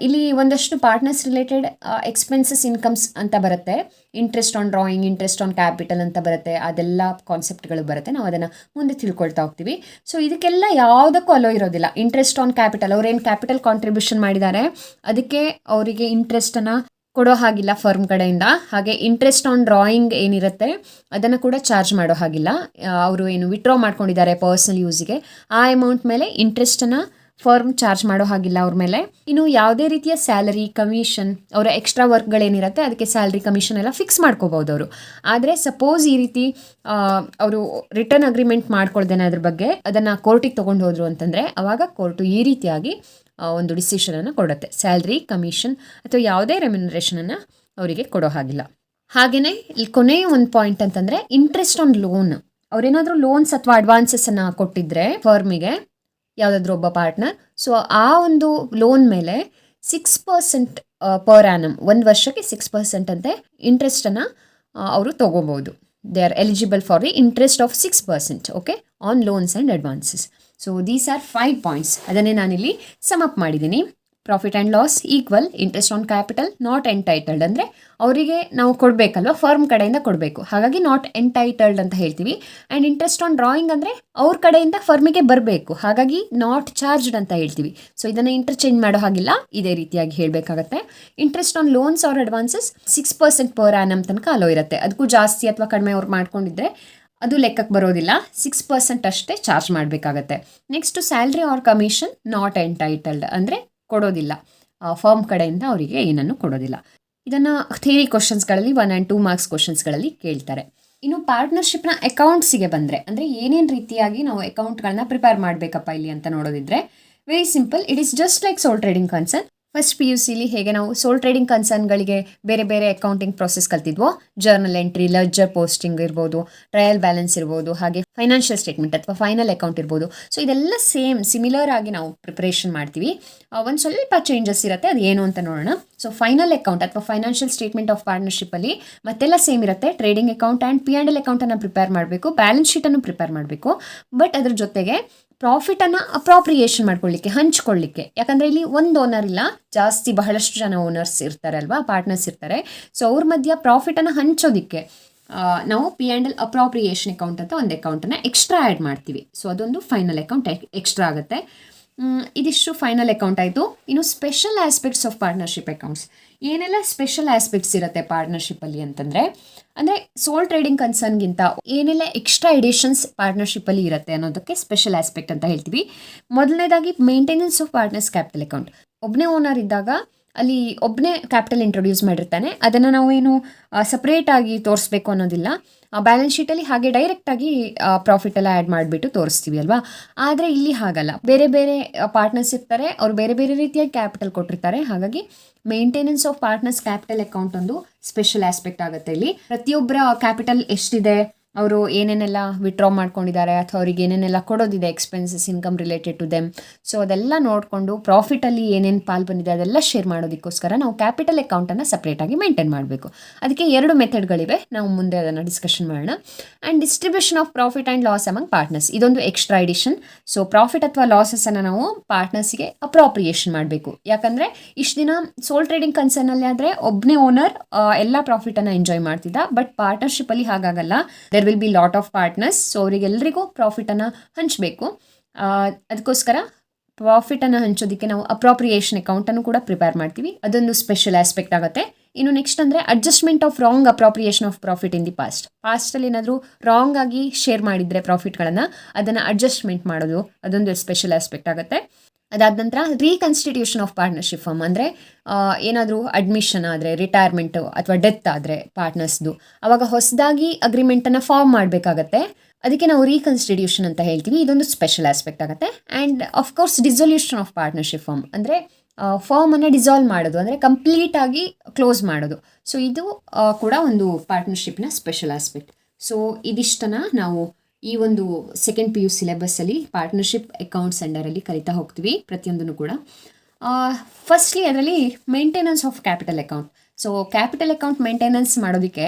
ಇಲ್ಲಿ ಒಂದಷ್ಟು ಪಾರ್ಟ್ನರ್ಸ್ ರಿಲೇಟೆಡ್ ಎಕ್ಸ್ಪೆನ್ಸಸ್ ಇನ್ಕಮ್ಸ್ ಅಂತ ಬರುತ್ತೆ, interest on drawing, interest on capital ಅಂತ ಬರುತ್ತೆ, ಅದೆಲ್ಲ ಕಾನ್ಸೆಪ್ಟ್ಗಳು ಬರುತ್ತೆ. ನಾವು ಅದನ್ನು ಮುಂದೆ ತಿಳ್ಕೊಳ್ತಾ ಹೋಗ್ತೀವಿ. ಸೊ ಇದಕ್ಕೆಲ್ಲ ಯಾವುದಕ್ಕೂ ಅಲೋ ಇರೋದಿಲ್ಲ. ಇಂಟ್ರೆಸ್ಟ್ ಆನ್ ಕ್ಯಾಪಿಟಲ್, ಅವ್ರೇನು ಕ್ಯಾಪಿಟಲ್ ಕಾಂಟ್ರಿಬ್ಯೂಷನ್ ಮಾಡಿದ್ದಾರೆ ಅದಕ್ಕೆ ಅವರಿಗೆ ಇಂಟ್ರೆಸ್ಟನ್ನು ಕೊಡೋ ಹಾಗಿಲ್ಲ ಫರ್ಮ್ ಕಡೆಯಿಂದ. ಹಾಗೆ ಇಂಟ್ರೆಸ್ಟ್ ಆನ್ ಡ್ರಾಯಿಂಗ್ ಏನಿರುತ್ತೆ ಅದನ್ನು ಕೂಡ ಚಾರ್ಜ್ ಮಾಡೋ ಹಾಗಿಲ್ಲ. ಅವರು ಏನು ವಿತ್ಡ್ರಾ ಮಾಡ್ಕೊಂಡಿದ್ದಾರೆ ಪರ್ಸನಲ್ ಯೂಸಿಗೆ, ಆ ಅಮೌಂಟ್ ಮೇಲೆ ಇಂಟ್ರೆಸ್ಟನ್ನು ಫರ್ಮ್ ಚಾರ್ಜ್ ಮಾಡೋ ಹಾಗಿಲ್ಲ ಅವ್ರ ಮೇಲೆ. ಇನ್ನು ಯಾವುದೇ ರೀತಿಯ ಸ್ಯಾಲರಿ, ಕಮಿಷನ್, ಅವರ ಎಕ್ಸ್ಟ್ರಾ ವರ್ಕ್ಗಳೇನಿರುತ್ತೆ ಅದಕ್ಕೆ ಸ್ಯಾಲ್ರಿ, ಕಮಿಷನ್ ಎಲ್ಲ ಫಿಕ್ಸ್ ಮಾಡ್ಕೋಬೋದು ಅವರು. ಆದರೆ ಸಪೋಸ್ ಈ ರೀತಿ ಅವರು ರಿಟರ್ನ್ ಅಗ್ರಿಮೆಂಟ್ ಮಾಡ್ಕೊಳ್ದೇನೆ ಅದ್ರ ಬಗ್ಗೆ ಅದನ್ನು ಕೋರ್ಟಿಗೆ ತೊಗೊಂಡು ಹೋದ್ರು ಅಂತಂದರೆ ಅವಾಗ ಕೋರ್ಟು ಈ ರೀತಿಯಾಗಿ ಒಂದು ಡಿಸಿಷನನ್ನು ಕೊಡುತ್ತೆ. ಸ್ಯಾಲ್ರಿ, ಕಮಿಷನ್ ಅಥವಾ ಯಾವುದೇ ರೆಮ್ಯುನರೇಷನನ್ನು ಅವರಿಗೆ ಕೊಡೋ ಹಾಗಿಲ್ಲ. ಹಾಗೆಯೇ ಇಲ್ಲಿ ಕೊನೆಯ ಒಂದು ಪಾಯಿಂಟ್ ಅಂತಂದರೆ ಇಂಟ್ರೆಸ್ಟ್ ಆನ್ ಲೋನ್. ಅವ್ರೇನಾದರೂ ಲೋನ್ಸ್ ಅಥವಾ ಅಡ್ವಾನ್ಸಸ್ಸನ್ನು ಕೊಟ್ಟಿದ್ರೆ ಫರ್ಮಿಗೆ ಯಾವುದಾದ್ರೂ ಒಬ್ಬ ಪಾರ್ಟ್ನರ್, ಸೊ ಆ ಒಂದು ಲೋನ್ ಮೇಲೆ 6% ಪರ್ ಆ್ಯನಮ್, 1 ವರ್ಷಕ್ಕೆ 6% ಅಂತೆ ಇಂಟ್ರೆಸ್ಟನ್ನು ಅವರು ತೊಗೋಬೋದು. They are eligible for the interest of 6%, okay, on loans and advances. So these are 5 points. ಅದನ್ನೇ ನಾನಿಲ್ಲಿ ಸಮ್ ಅಪ್ ಮಾಡಿದ್ದೀನಿ. Profit and loss equal interest on capital not entitled. ಅಂದರೆ ಅವರಿಗೆ ನಾವು ಕೊಡಬೇಕಲ್ವ, ಫರ್ಮ್ ಕಡೆಯಿಂದ ಕೊಡಬೇಕು, ಹಾಗಾಗಿ ನಾಟ್ ಎಂಟೈಟಲ್ಡ್ ಅಂತ ಹೇಳ್ತೀವಿ. ಆ್ಯಂಡ್ ಇಂಟ್ರೆಸ್ಟ್ ಆನ್ ಡ್ರಾಯಿಂಗ್ ಅಂದರೆ ಅವ್ರ ಕಡೆಯಿಂದ ಫರ್ಮಿಗೆ ಬರಬೇಕು, ಹಾಗಾಗಿ ನಾಟ್ ಚಾರ್ಜ್ಡ್ ಅಂತ ಹೇಳ್ತೀವಿ. ಸೊ ಇದನ್ನು ಇಂಟರ್ಚೇಂಜ್ ಮಾಡೋ ಹಾಗಿಲ್ಲ, ಇದೇ ರೀತಿಯಾಗಿ ಹೇಳಬೇಕಾಗತ್ತೆ. Interest on loans or advances 6% per annum ತನಕ ಅಲೋ ಇರುತ್ತೆ. ಅದಕ್ಕೂ ಜಾಸ್ತಿ ಅಥವಾ ಕಡಿಮೆ ಅವ್ರು ಮಾಡ್ಕೊಂಡಿದ್ರೆ ಅದು ಲೆಕ್ಕಕ್ಕೆ ಬರೋದಿಲ್ಲ, 6% ಅಷ್ಟೇ ಚಾರ್ಜ್ ಮಾಡಬೇಕಾಗತ್ತೆ. Next salary or commission not entitled, ಅಂದರೆ ಕೊಡೋದಿಲ್ಲ, ಫರ್ಮ್ ಕಡೆಯಿಂದ ಅವರಿಗೆ ಏನನ್ನು ಕೊಡೋದಿಲ್ಲ. ಇದನ್ನು ಥಿಯರಿ ಕ್ವಶನ್ಸ್ಗಳಲ್ಲಿ 1 and 2 ಮಾರ್ಕ್ಸ್ ಕ್ವಶನ್ಸ್ಗಳಲ್ಲಿ ಕೇಳ್ತಾರೆ. ಇನ್ನು ಪಾರ್ಟ್ನರ್ಶಿಪ್ನ ಅಕೌಂಟ್ಸಿಗೆ ಬಂದರೆ, ಅಂದರೆ ಏನೇನು ರೀತಿಯಾಗಿ ನಾವು ಅಕೌಂಟ್ಗಳನ್ನ ಪ್ರಿಪೇರ್ ಮಾಡಬೇಕಪ್ಪ ಇಲ್ಲಿ ಅಂತ ನೋಡೋದಿದ್ರೆ very simple. It is just like sole trading concern. First PUCಲಿ ಹೇಗೆ ನಾವು ಸೋಲ್ ಟ್ರೇಡಿಂಗ್ ಕನ್ಸರ್ನ್ಗಳಿಗೆ ಬೇರೆ ಬೇರೆ ಅಕೌಂಟಿಂಗ್ ಪ್ರೊಸೆಸ್ ಕಲ್ತಿದ್ವೋ, ಜರ್ನಲ್ ಎಂಟ್ರಿ, ಲೆಡ್ಜರ್ ಪೋಸ್ಟಿಂಗ್ ಇರ್ಬೋದು, ಟ್ರಯಲ್ ಬ್ಯಾಲೆನ್ಸ್ ಇರ್ಬೋದು, ಹಾಗೆ ಫೈನಾನ್ಷಿಯಲ್ ಸ್ಟೇಟ್ಮೆಂಟ್ ಅಥವಾ ಫೈನಲ್ ಅಕೌಂಟ್ ಇರ್ಬೋದು. ಸೊ ಇದೆಲ್ಲ ಸಿಮಿಲರ್ ಆಗಿ ನಾವು ಪ್ರಿಪರೇಷನ್ ಮಾಡ್ತೀವಿ. ಒಂದು ಸ್ವಲ್ಪ ಚೇಂಜಸ್ ಇರುತ್ತೆ, ಅದು ಏನು ಅಂತ ನೋಡೋಣ. ಸೊ ಫೈನಲ್ ಅಕೌಂಟ್ ಅಥವಾ ಫೈನಾನ್ಷಿಯಲ್ ಸ್ಟೇಟ್ಮೆಂಟ್ ಆಫ್ ಪಾರ್ಟ್ನರ್ಶಿಪ್ಪಲ್ಲಿ ಮತ್ತೆಲ್ಲ ಸೇಮ್ ಇರುತ್ತೆ. ಟ್ರೇಡಿಂಗ್ ಅಕೌಂಟ್ ಆ್ಯಂಡ್ P&L ಅಕೌಂಟನ್ನು ಪ್ರಿಪೇರ್ ಮಾಡಬೇಕು, ಬ್ಯಾಲೆನ್ಸ್ ಶೀಟನ್ನು ಪ್ರಿಪೇರ್ ಮಾಡಬೇಕು. ಬಟ್ ಅದ್ರ ಜೊತೆಗೆ ಪ್ರಾಫಿಟನ್ನು ಅಪ್ರಾಪ್ರಿಯೇಷನ್ ಮಾಡ್ಕೊಳ್ಳಿಕ್ಕೆ, ಹಂಚ್ಕೊಳ್ಳಿಕ್ಕೆ, ಯಾಕಂದರೆ ಇಲ್ಲಿ ಒಂದು ಓನರ್ ಇಲ್ಲ, ಜಾಸ್ತಿ ಬಹಳಷ್ಟು ಜನ ಓನರ್ಸ್ ಇರ್ತಾರೆ ಅಲ್ವಾ, ಪಾರ್ಟ್ನರ್ಸ್ ಇರ್ತಾರೆ. ಸೊ ಅವ್ರ ಮಧ್ಯ ಪ್ರಾಫಿಟನ್ನು ಹಂಚೋದಿಕ್ಕೆ ನಾವು P&L ಅಪ್ರಾಪ್ರಿಯೇಷನ್ ಅಕೌಂಟ್ ಅಂತ ಒಂದು ಅಕೌಂಟನ್ನು ಎಕ್ಸ್ಟ್ರಾ ಆ್ಯಡ್ ಮಾಡ್ತೀವಿ. ಸೊ ಅದೊಂದು ಫೈನಲ್ ಅಕೌಂಟ್ ಎಕ್ಸ್ಟ್ರಾ ಆಗುತ್ತೆ. ಇದಿಷ್ಟು ಫೈನಲ್ ಅಕೌಂಟ್ ಆಯಿತು. ಇನ್ನು special aspects of partnership accounts. ಏನೆಲ್ಲ ಸ್ಪೆಷಲ್ ಆಸ್ಪೆಕ್ಟ್ಸ್ ಇರುತ್ತೆ ಪಾರ್ಟ್ನರ್ಶಿಪ್ಪಲ್ಲಿ ಅಂತಂದರೆ, ಅಂದರೆ ಸೋಲ್ ಟ್ರೇಡಿಂಗ್ ಕನ್ಸರ್ನ್ಗಿಂತ ಏನೆಲ್ಲ ಎಕ್ಸ್ಟ್ರಾ ಎಡಿಷನ್ಸ್ ಪಾರ್ಟ್ನರ್ಶಿಪ್ಪಲ್ಲಿ ಇರುತ್ತೆ ಅನ್ನೋದಕ್ಕೆ ಸ್ಪೆಷಲ್ ಆಸ್ಪೆಕ್ಟ್ ಅಂತ ಹೇಳ್ತೀವಿ. ಮೊದಲನೇದಾಗಿ maintenance of partners capital account. ಒಬ್ಬನೇ ಓನರ್ ಇದ್ದಾಗ ಅಲ್ಲಿ ಒಬ್ಬನೇ ಕ್ಯಾಪಿಟಲ್ ಇಂಟ್ರೊಡ್ಯೂಸ್ ಮಾಡಿರ್ತಾನೆ, ಅದನ್ನು ನಾವೇನು ಸಪ್ರೇಟಾಗಿ ತೋರಿಸ್ಬೇಕು ಅನ್ನೋದಿಲ್ಲ. ಬ್ಯಾಲೆನ್ಸ್ ಶೀಟಲ್ಲಿ ಹಾಗೆ ಡೈರೆಕ್ಟಾಗಿ ಪ್ರಾಫಿಟ್ ಎಲ್ಲ ಆ್ಯಡ್ ಮಾಡಿಬಿಟ್ಟು ತೋರಿಸ್ತೀವಿ ಅಲ್ವಾ. ಆದರೆ ಇಲ್ಲಿ ಹಾಗಲ್ಲ, ಬೇರೆ ಬೇರೆ ಪಾರ್ಟ್ನರ್ಸ್ ಇರ್ತಾರೆ, ಅವ್ರು ಬೇರೆ ಬೇರೆ ರೀತಿಯಾಗಿ ಕ್ಯಾಪಿಟಲ್ ಕೊಟ್ಟಿರ್ತಾರೆ. ಹಾಗಾಗಿ maintenance of partners capital account ಒಂದು ಸ್ಪೆಷಲ್ ಆಸ್ಪೆಕ್ಟ್ ಆಗುತ್ತೆ. ಇಲ್ಲಿ ಪ್ರತಿಯೊಬ್ಬರ ಕ್ಯಾಪಿಟಲ್ ಎಷ್ಟಿದೆ, ಅವರು ಏನೇನೆಲ್ಲ ವಿಡ್ರಾ ಮಾಡ್ಕೊಂಡಿದ್ದಾರೆ, ಅಥವಾ ಅವ್ರಿಗೆ ಏನೇನೆಲ್ಲ ಕೊಡೋದಿದೆ, expenses, income related to them. So ಅದೆಲ್ಲ ನೋಡಿಕೊಂಡು ಪ್ರಾಫಿಟಲ್ಲಿ ಏನೇನು ಪಾಲು ಬಂದಿದೆ ಅದೆಲ್ಲ ಶೇರ್ ಮಾಡೋದಕ್ಕೋಸ್ಕರ ನಾವು ಕ್ಯಾಪಿಟಲ್ ಅಕೌಂಟನ್ನು ಸಪ್ರೇಟಾಗಿ ಮೇಂಟೈನ್ ಮಾಡಬೇಕು. ಅದಕ್ಕೆ 2 ಮೆಥಡ್ಗಳಿವೆ, ನಾವು ಮುಂದೆ ಅದನ್ನು ಡಿಸ್ಕಷನ್ ಮಾಡೋಣ. And distribution of profit and loss among partners, ಇದೊಂದು ಎಕ್ಸ್ಟ್ರಾ ಎಡಿಷನ್. ಸೊ ಪ್ರಾಫಿಟ್ ಅಥವಾ ಲಾಸಸ್ಸನ್ನು ನಾವು ಪಾರ್ಟ್ನರ್ಸಿಗೆ ಅಪ್ರಾಪ್ರಿಯೇಷನ್ ಮಾಡಬೇಕು. ಯಾಕಂದರೆ ಇಷ್ಟು ದಿನ ಸೋಲ್ ಟ್ರೇಡಿಂಗ್ ಕನ್ಸರ್ನಲ್ಲಿ ಆದರೆ ಒಬ್ಬನೇ ಓನರ್ ಎಲ್ಲ ಪ್ರಾಫಿಟನ್ನು ಎಂಜಾಯ್ ಮಾಡ್ತಿದ್ದ. ಬಟ್ ಪಾರ್ಟ್ನರ್ಶಿಪ್ಪಲ್ಲಿ ಹಾಗಾಗಲ್ಲ, there will be lot of partners. So ಅವರಿಗೆಲ್ಲರಿಗೂ ಪ್ರಾಫಿಟನ್ನು ಹಂಚಬೇಕು. ಅದಕ್ಕೋಸ್ಕರ ಪ್ರಾಫಿಟನ್ನು ಹಂಚೋದಕ್ಕೆ ನಾವು ಅಪ್ರಾಪ್ರಿಯೇಷನ್ ಅಕೌಂಟನ್ನು ಕೂಡ ಪ್ರಿಪೇರ್ ಮಾಡ್ತೀವಿ. ಅದೊಂದು ಸ್ಪೆಷಲ್ ಆಸ್ಪೆಕ್ಟ್ ಆಗುತ್ತೆ. ಇನ್ನು ನೆಕ್ಸ್ಟ್ ಅಂದರೆ adjustment of wrong appropriation of profit in the ಪಾಸ್ಟಲ್ಲಿ ಏನಾದರೂ ರಾಂಗ್ ಆಗಿ ಶೇರ್ ಮಾಡಿದರೆ ಪ್ರಾಫಿಟ್ಗಳನ್ನು, ಅದನ್ನು ಅಡ್ಜಸ್ಟ್ಮೆಂಟ್ ಮಾಡೋದು, ಅದೊಂದು ಸ್ಪೆಷಲ್ ಆಸ್ಪೆಕ್ಟ್ ಆಗುತ್ತೆ. ಅದಾದ ನಂತರ ರೀಕನ್ಸ್ಟಿಟ್ಯೂಷನ್ ಆಫ್ ಪಾರ್ಟ್ನರ್ಶಿಪ್ ಫರ್ಮ್, ಅಂದರೆ ಏನಾದರೂ ಅಡ್ಮಿಷನ್ ಆದರೆ, ರಿಟೈರ್ಮೆಂಟು ಅಥವಾ ಡೆತ್ ಆದರೆ ಪಾರ್ಟ್ನರ್ಸ್ದು, ಆವಾಗ ಹೊಸದಾಗಿ ಅಗ್ರಿಮೆಂಟನ್ನು ಫಾರ್ಮ್ ಮಾಡಬೇಕಾಗತ್ತೆ. ಅದಕ್ಕೆ ನಾವು ರೀಕನ್ಸ್ಟಿಟ್ಯೂಷನ್ ಅಂತ ಹೇಳ್ತೀವಿ. ಇದೊಂದು ಸ್ಪೆಷಲ್ ಆಸ್ಪೆಕ್ಟ್ ಆಗುತ್ತೆ. And of course dissolution of partnership firm, ಅಂದರೆ ಫರ್ಮನ್ನು ಡಿಸಾಲ್ವ್ ಮಾಡೋದು, ಅಂದರೆ ಕಂಪ್ಲೀಟಾಗಿ ಕ್ಲೋಸ್ ಮಾಡೋದು. ಸೊ ಇದು ಕೂಡ ಒಂದು ಪಾರ್ಟ್ನರ್ಶಿಪ್ನ ಸ್ಪೆಷಲ್ ಆಸ್ಪೆಕ್ಟ್. ಸೊ ಇದಿಷ್ಟನ್ನು ನಾವು ಈ ಒಂದು ಸೆಕೆಂಡ್ PU ಸಿಲೆಬಸ್ಸಲ್ಲಿ ಪಾರ್ಟ್ನರ್ಶಿಪ್ ಅಕೌಂಟ್ಸ್ ಅಂಡರಲ್ಲಿ ಕಲಿತಾ ಹೋಗ್ತೀವಿ ಪ್ರತಿಯೊಂದನ್ನು ಕೂಡ. ಫಸ್ಟ್ಲಿ ಅದರಲ್ಲಿ maintenance of capital account. So capital account maintenance ಮಾಡೋದಕ್ಕೆ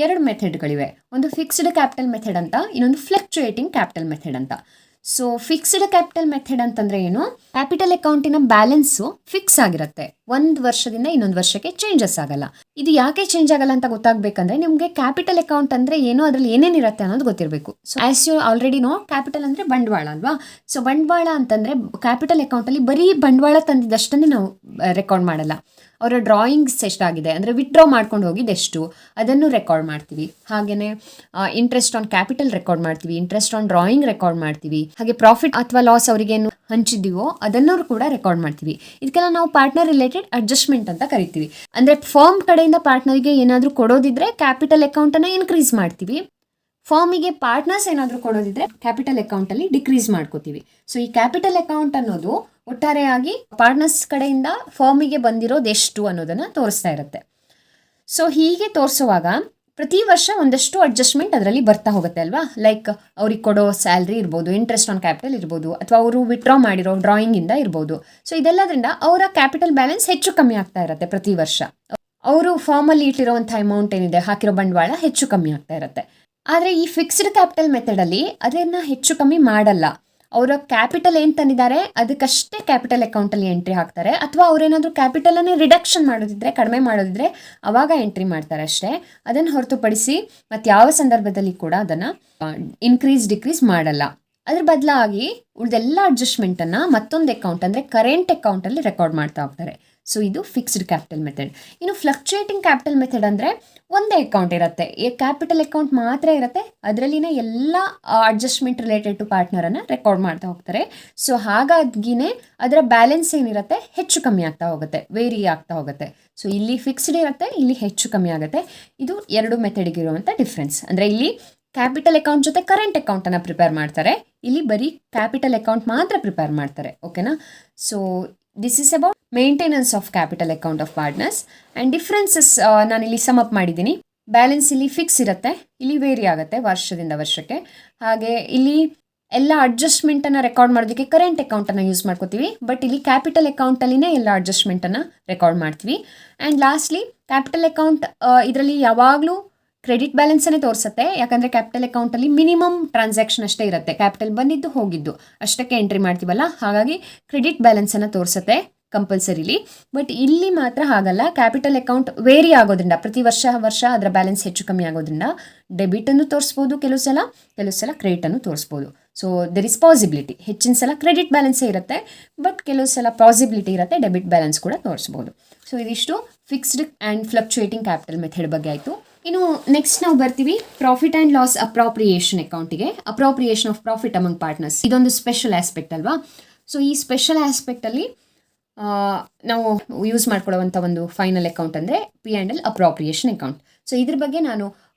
2 ಮೆಥಡ್ಗಳಿವೆ. ಒಂದು ಫಿಕ್ಸ್ಡ್ ಕ್ಯಾಪಿಟಲ್ ಮೆಥಡ್ ಅಂತ, ಇನ್ನೊಂದು ಫ್ಲಕ್ಚುಯೇಟಿಂಗ್ ಕ್ಯಾಪಿಟಲ್ ಮೆಥಡ್ ಅಂತ. ಸೊ ಫಿಕ್ಸ್ಡ್ ಕ್ಯಾಪಿಟಲ್ ಮೆಥಡ್ ಅಂತಂದರೆ ಏನು, ಕ್ಯಾಪಿಟಲ್ ಅಕೌಂಟಿನ ಬ್ಯಾಲೆನ್ಸು ಫಿಕ್ಸ್ ಆಗಿರುತ್ತೆ, 1 ವರ್ಷದಿಂದ ಇನ್ನೊಂದು ವರ್ಷಕ್ಕೆ ಚೇಂಜಸ್ ಆಗಲ್ಲ. ಇದು ಯಾಕೆ ಚೇಂಜ್ ಆಗಲ್ಲ ಅಂತ ಗೊತ್ತಾಗಬೇಕಂದ್ರೆ ನಿಮಗೆ ಕ್ಯಾಪಿಟಲ್ ಅಕೌಂಟ್ ಅಂದರೆ ಏನು, ಅದರಲ್ಲಿ ಏನೇನಿರುತ್ತೆ ಅನ್ನೋದು ಗೊತ್ತಿರಬೇಕು. So as you already know, capital ಅಂದರೆ ಬಂಡವಾಳ ಅಲ್ವಾ. ಸೊ ಬಂಡವಾಳ ಅಂತಂದರೆ ಕ್ಯಾಪಿಟಲ್ ಅಕೌಂಟಲ್ಲಿ ಬರೀ ಬಂಡವಾಳ ತಂದಿದ್ದಷ್ಟನ್ನೇ ನಾವು ರೆಕಾರ್ಡ್ ಮಾಡಲ್ಲ. ಅವರ ಡ್ರಾಯಿಂಗ್ಸ್ ಎಷ್ಟಾಗಿದೆ ಅಂದರೆ ವಿತ್ಡ್ರಾ ಮಾಡ್ಕೊಂಡು ಹೋಗಿದ್ದು ಎಷ್ಟು ಅದನ್ನು ರೆಕಾರ್ಡ್ ಮಾಡ್ತೀವಿ. ಹಾಗೆಯೇ ಇಂಟ್ರೆಸ್ಟ್ ಆನ್ ಕ್ಯಾಪಿಟಲ್ ರೆಕಾರ್ಡ್ ಮಾಡ್ತೀವಿ, ಇಂಟ್ರೆಸ್ಟ್ ಆನ್ ಡ್ರಾಯಿಂಗ್ ರೆಕಾರ್ಡ್ ಮಾಡ್ತೀವಿ, ಹಾಗೆ ಪ್ರಾಫಿಟ್ ಅಥವಾ ಲಾಸ್ ಅವರಿಗೇನು ಹಂಚಿದ್ದೀವೋ ಅದನ್ನು ಕೂಡ ರೆಕಾರ್ಡ್ ಮಾಡ್ತೀವಿ. ಇದಕ್ಕೆಲ್ಲ ನಾವು ಪಾರ್ಟ್ನರ್ ರಿಲೇಟೆಡ್ ಅಡ್ಜಸ್ಟ್ಮೆಂಟ್ ಅಂತ ಕರಿತೀವಿ. ಅಂದರೆ ಫರ್ಮ್ ಕಡೆಯಿಂದ ಪಾರ್ಟ್ನರ್ಗೆ ಏನಾದರೂ ಕೊಡೋದಿದ್ರೆ ಕ್ಯಾಪಿಟಲ್ ಅಕೌಂಟನ್ನು ಇನ್ಕ್ರೀಸ್ ಮಾಡ್ತೀವಿ, ಫರ್ಮಿಗೆ ಪಾರ್ಟ್ನರ್ಸ್ ಏನಾದರೂ ಕೊಡೋದಿದ್ರೆ ಕ್ಯಾಪಿಟಲ್ ಅಕೌಂಟಲ್ಲಿ ಡಿಕ್ರೀಸ್ ಮಾಡ್ಕೋತೀವಿ. ಸೊ ಈ ಕ್ಯಾಪಿಟಲ್ ಅಕೌಂಟ್ ಅನ್ನೋದು ಒಟ್ಟಾರೆಯಾಗಿ ಪಾರ್ಟ್ನರ್ಸ್ ಕಡೆಯಿಂದ ಫರ್ಮಿಗೆ ಬಂದಿರೋದು ಎಷ್ಟು ಅನ್ನೋದನ್ನು ತೋರಿಸ್ತಾ ಇರುತ್ತೆ. ಸೊ ಹೀಗೆ ತೋರಿಸುವಾಗ ಪ್ರತಿ ವರ್ಷ ಒಂದಷ್ಟು ಅಡ್ಜಸ್ಟ್ಮೆಂಟ್ ಅದರಲ್ಲಿ ಬರ್ತಾ ಹೋಗುತ್ತೆ ಅಲ್ವಾ. ಲೈಕ್ ಅವ್ರಿಗೆ ಕೊಡೋ ಸ್ಯಾಲ್ರಿ ಇರ್ಬೋದು, ಇಂಟ್ರೆಸ್ಟ್ ಆನ್ ಕ್ಯಾಪಿಟಲ್ ಇರ್ಬೋದು, ಅಥವಾ ಅವರು ವಿತ್ಡ್ರಾ ಮಾಡಿರೋ ಡ್ರಾಯಿಂಗಿಂದ ಇರ್ಬೋದು. ಸೊ ಇದೆಲ್ಲದರಿಂದ ಅವರ ಕ್ಯಾಪಿಟಲ್ ಬ್ಯಾಲೆನ್ಸ್ ಹೆಚ್ಚು ಕಮ್ಮಿ ಆಗ್ತಾ ಇರುತ್ತೆ ಪ್ರತಿ ವರ್ಷ. ಅವರು ಫಾರ್ಮಲ್ಲಿ ಇಟ್ಟಿರುವಂಥ ಅಮೌಂಟ್ ಏನಿದೆ, ಹಾಕಿರೋ ಬಂಡವಾಳ ಹೆಚ್ಚು ಕಮ್ಮಿ ಆಗ್ತಾ ಇರುತ್ತೆ. ಆದರೆ ಈ ಫಿಕ್ಸ್ಡ್ ಕ್ಯಾಪಿಟಲ್ ಮೆಥಡಲ್ಲಿ ಅದನ್ನು ಹೆಚ್ಚು ಕಮ್ಮಿ ಮಾಡಲ್ಲ. ಅವರ ಕ್ಯಾಪಿಟಲ್ ಏನು ತಂದಿದ್ದಾರೆ ಅದಕ್ಕಷ್ಟೇ ಕ್ಯಾಪಿಟಲ್ ಅಕೌಂಟಲ್ಲಿ ಎಂಟ್ರಿ ಹಾಕ್ತಾರೆ, ಅಥವಾ ಅವರೇನಾದರೂ ಕ್ಯಾಪಿಟಲನ್ನೇ ರಿಡಕ್ಷನ್ ಮಾಡೋದಿದ್ರೆ, ಕಡಿಮೆ ಮಾಡೋದಿದ್ರೆ ಅವಾಗ ಎಂಟ್ರಿ ಮಾಡ್ತಾರೆ ಅಷ್ಟೇ. ಅದನ್ನು ಹೊರತುಪಡಿಸಿ ಮತ್ತು ಯಾವ ಸಂದರ್ಭದಲ್ಲಿ ಕೂಡ ಅದನ್ನು ಇನ್ಕ್ರೀಸ್ ಡಿಕ್ರೀಸ್ ಮಾಡಲ್ಲ. ಅದ್ರ ಬದಲಾಗಿ ಉಳಿದೆಲ್ಲ ಅಡ್ಜಸ್ಟ್ಮೆಂಟನ್ನು ಮತ್ತೊಂದು ಅಕೌಂಟ್ ಅಂದರೆ ಕರೆಂಟ್ ಅಕೌಂಟಲ್ಲಿ ರೆಕಾರ್ಡ್ ಮಾಡ್ತಾ ಹೋಗ್ತಾರೆ. ಸೊ ಇದು ಫಿಕ್ಸ್ಡ್ ಕ್ಯಾಪಿಟಲ್ ಮೆಥಡ್. ಇನ್ನು ಫ್ಲಕ್ಚುಯೇಟಿಂಗ್ ಕ್ಯಾಪಿಟಲ್ ಮೆಥಡ್ ಅಂದರೆ ಒಂದೇ ಅಕೌಂಟ್ ಇರುತ್ತೆ, ಈ ಕ್ಯಾಪಿಟಲ್ ಅಕೌಂಟ್ ಮಾತ್ರ ಇರುತ್ತೆ, ಅದರಲ್ಲಿನ ಎಲ್ಲ ಅಡ್ಜಸ್ಟ್ಮೆಂಟ್ ರಿಲೇಟೆಡ್ ಟು ಪಾರ್ಟ್ನರನ್ನು ರೆಕಾರ್ಡ್ ಮಾಡ್ತಾ ಹೋಗ್ತಾರೆ. ಸೊ ಹಾಗಾಗಿನೇ ಅದರ ಬ್ಯಾಲೆನ್ಸ್ ಏನಿರುತ್ತೆ ಹೆಚ್ಚು ಕಮ್ಮಿ ಆಗ್ತಾ ಹೋಗುತ್ತೆ, ವೇರಿ ಆಗ್ತಾ ಹೋಗುತ್ತೆ. ಸೊ ಇಲ್ಲಿ ಫಿಕ್ಸ್ಡ್ ಇರುತ್ತೆ, ಇಲ್ಲಿ ಹೆಚ್ಚು ಕಮ್ಮಿ ಆಗುತ್ತೆ. ಇದು ಎರಡು ಮೆಥಡಿಗಿರುವಂಥ ಡಿಫ್ರೆನ್ಸ್. ಅಂದರೆ ಇಲ್ಲಿ ಕ್ಯಾಪಿಟಲ್ ಅಕೌಂಟ್ ಜೊತೆ ಕರೆಂಟ್ ಅಕೌಂಟನ್ನು ಪ್ರಿಪೇರ್ ಮಾಡ್ತಾರೆ, ಇಲ್ಲಿ ಬರೀ ಕ್ಯಾಪಿಟಲ್ ಅಕೌಂಟ್ ಮಾತ್ರ ಪ್ರಿಪೇರ್ ಮಾಡ್ತಾರೆ. ಓಕೆನಾ. So this is about maintenance of capital account of partners and differences. ನಾನಿಲ್ಲಿ ಸಮ್ ಅಪ್ ಮಾಡಿದ್ದೀನಿ. ಬ್ಯಾಲೆನ್ಸ್ ಇಲ್ಲಿ ಫಿಕ್ಸ್ ಇರುತ್ತೆ, ಇಲ್ಲಿ ವೇರಿ ಆಗುತ್ತೆ ವರ್ಷದಿಂದ ವರ್ಷಕ್ಕೆ. ಹಾಗೆ ಇಲ್ಲಿ ಎಲ್ಲ ಅಡ್ಜಸ್ಟ್ಮೆಂಟನ್ನು ರೆಕಾರ್ಡ್ ಮಾಡೋದಕ್ಕೆ ಕರೆಂಟ್ ಅಕೌಂಟನ್ನು ಯೂಸ್ ಮಾಡ್ಕೋತೀವಿ, ಬಟ್ ಇಲ್ಲಿ ಕ್ಯಾಪಿಟಲ್ ಅಕೌಂಟಲ್ಲಿನೇ ಎಲ್ಲ ಅಡ್ಜಸ್ಟ್ಮೆಂಟನ್ನು ರೆಕಾರ್ಡ್ ಮಾಡ್ತೀವಿ. ಆ್ಯಂಡ್ ಲಾಸ್ಟ್ಲಿ ಕ್ಯಾಪಿಟಲ್ ಅಕೌಂಟ್ ಇದರಲ್ಲಿ ಯಾವಾಗಲೂ ಕ್ರೆಡಿಟ್ ಬ್ಯಾಲೆನ್ಸನ್ನೇ ತೋರಿಸುತ್ತೆ, ಯಾಕಂದರೆ ಕ್ಯಾಪಿಟಲ್ ಅಕೌಂಟಲ್ಲಿ ಮಿನಿಮಮ್ ಟ್ರಾನ್ಸಾಕ್ಷನ್ ಅಷ್ಟೇ ಇರುತ್ತೆ, ಕ್ಯಾಪಿಟಲ್ ಬಂದಿದ್ದು ಹೋಗಿದ್ದು ಅಷ್ಟಕ್ಕೆ ಎಂಟ್ರಿ ಮಾಡ್ತೀವಲ್ಲ, ಹಾಗಾಗಿ ಕ್ರೆಡಿಟ್ ಬ್ಯಾಲೆನ್ಸನ್ನು ತೋರಿಸುತ್ತೆ ಕಂಪಲ್ಸರಿಲಿ. ಬಟ್ ಇಲ್ಲಿ ಮಾತ್ರ ಹಾಗಲ್ಲ, ಕ್ಯಾಪಿಟಲ್ ಅಕೌಂಟ್ ವೇರಿ ಆಗೋದ್ರಿಂದ ಪ್ರತಿ ವರ್ಷ ಅದರ ಬ್ಯಾಲೆನ್ಸ್ ಹೆಚ್ಚು ಕಮ್ಮಿ ಆಗೋದ್ರಿಂದ ಡೆಬಿಟನ್ನು ತೋರಿಸ್ಬೋದು, ಕೆಲವು ಸಲ ಕ್ರೆಡಿಟನ್ನು ತೋರಿಸ್ಬೋದು. ಸೊ ದೆರ್ ಇಸ್ ಪಾಸಿಬಿಲಿಟಿ, ಹೆಚ್ಚಿನ ಸಲ ಕ್ರೆಡಿಟ್ ಬ್ಯಾಲೆನ್ಸೇ ಇರುತ್ತೆ, ಬಟ್ ಕೆಲವು ಸಲ ಪಾಸಿಬಿಲಿಟಿ ಇರುತ್ತೆ ಡೆಬಿಟ್ ಬ್ಯಾಲೆನ್ಸ್ ಕೂಡ ತೋರಿಸ್ಬೋದು. ಸೊ ಇದಿಷ್ಟು fixed and fluctuating capital method ಬಗ್ಗೆ ಆಯಿತು. ಇನ್ನು ನೆಕ್ಸ್ಟ್ ನಾವು ಬರ್ತೀವಿ ಪ್ರಾಫಿಟ್ ಆ್ಯಂಡ್ ಲಾಸ್ ಅಪ್ರಾಪ್ರಿಯೇಷನ್ ಅಕೌಂಟಿಗೆ. Appropriation of profit among partners, ಇದೊಂದು ಸ್ಪೆಷಲ್ ಆಸ್ಪೆಕ್ಟ್ ಅಲ್ವಾ. ಸೊ ಈ ಸ್ಪೆಷಲ್ ಆಸ್ಪೆಕ್ಟಲ್ಲಿ ನಾವು ಯೂಸ್ ಮಾಡ್ಕೊಳ್ಳುವಂಥ ಒಂದು ಫೈನಲ್ ಅಕೌಂಟ್ ಅಂದರೆ P&L ಅಪ್ರಾಪ್ರಿಯೇಷನ್ ಅಕೌಂಟ್. ಸೊ ಇದ್ರ ಬಗ್ಗೆ ನಾನು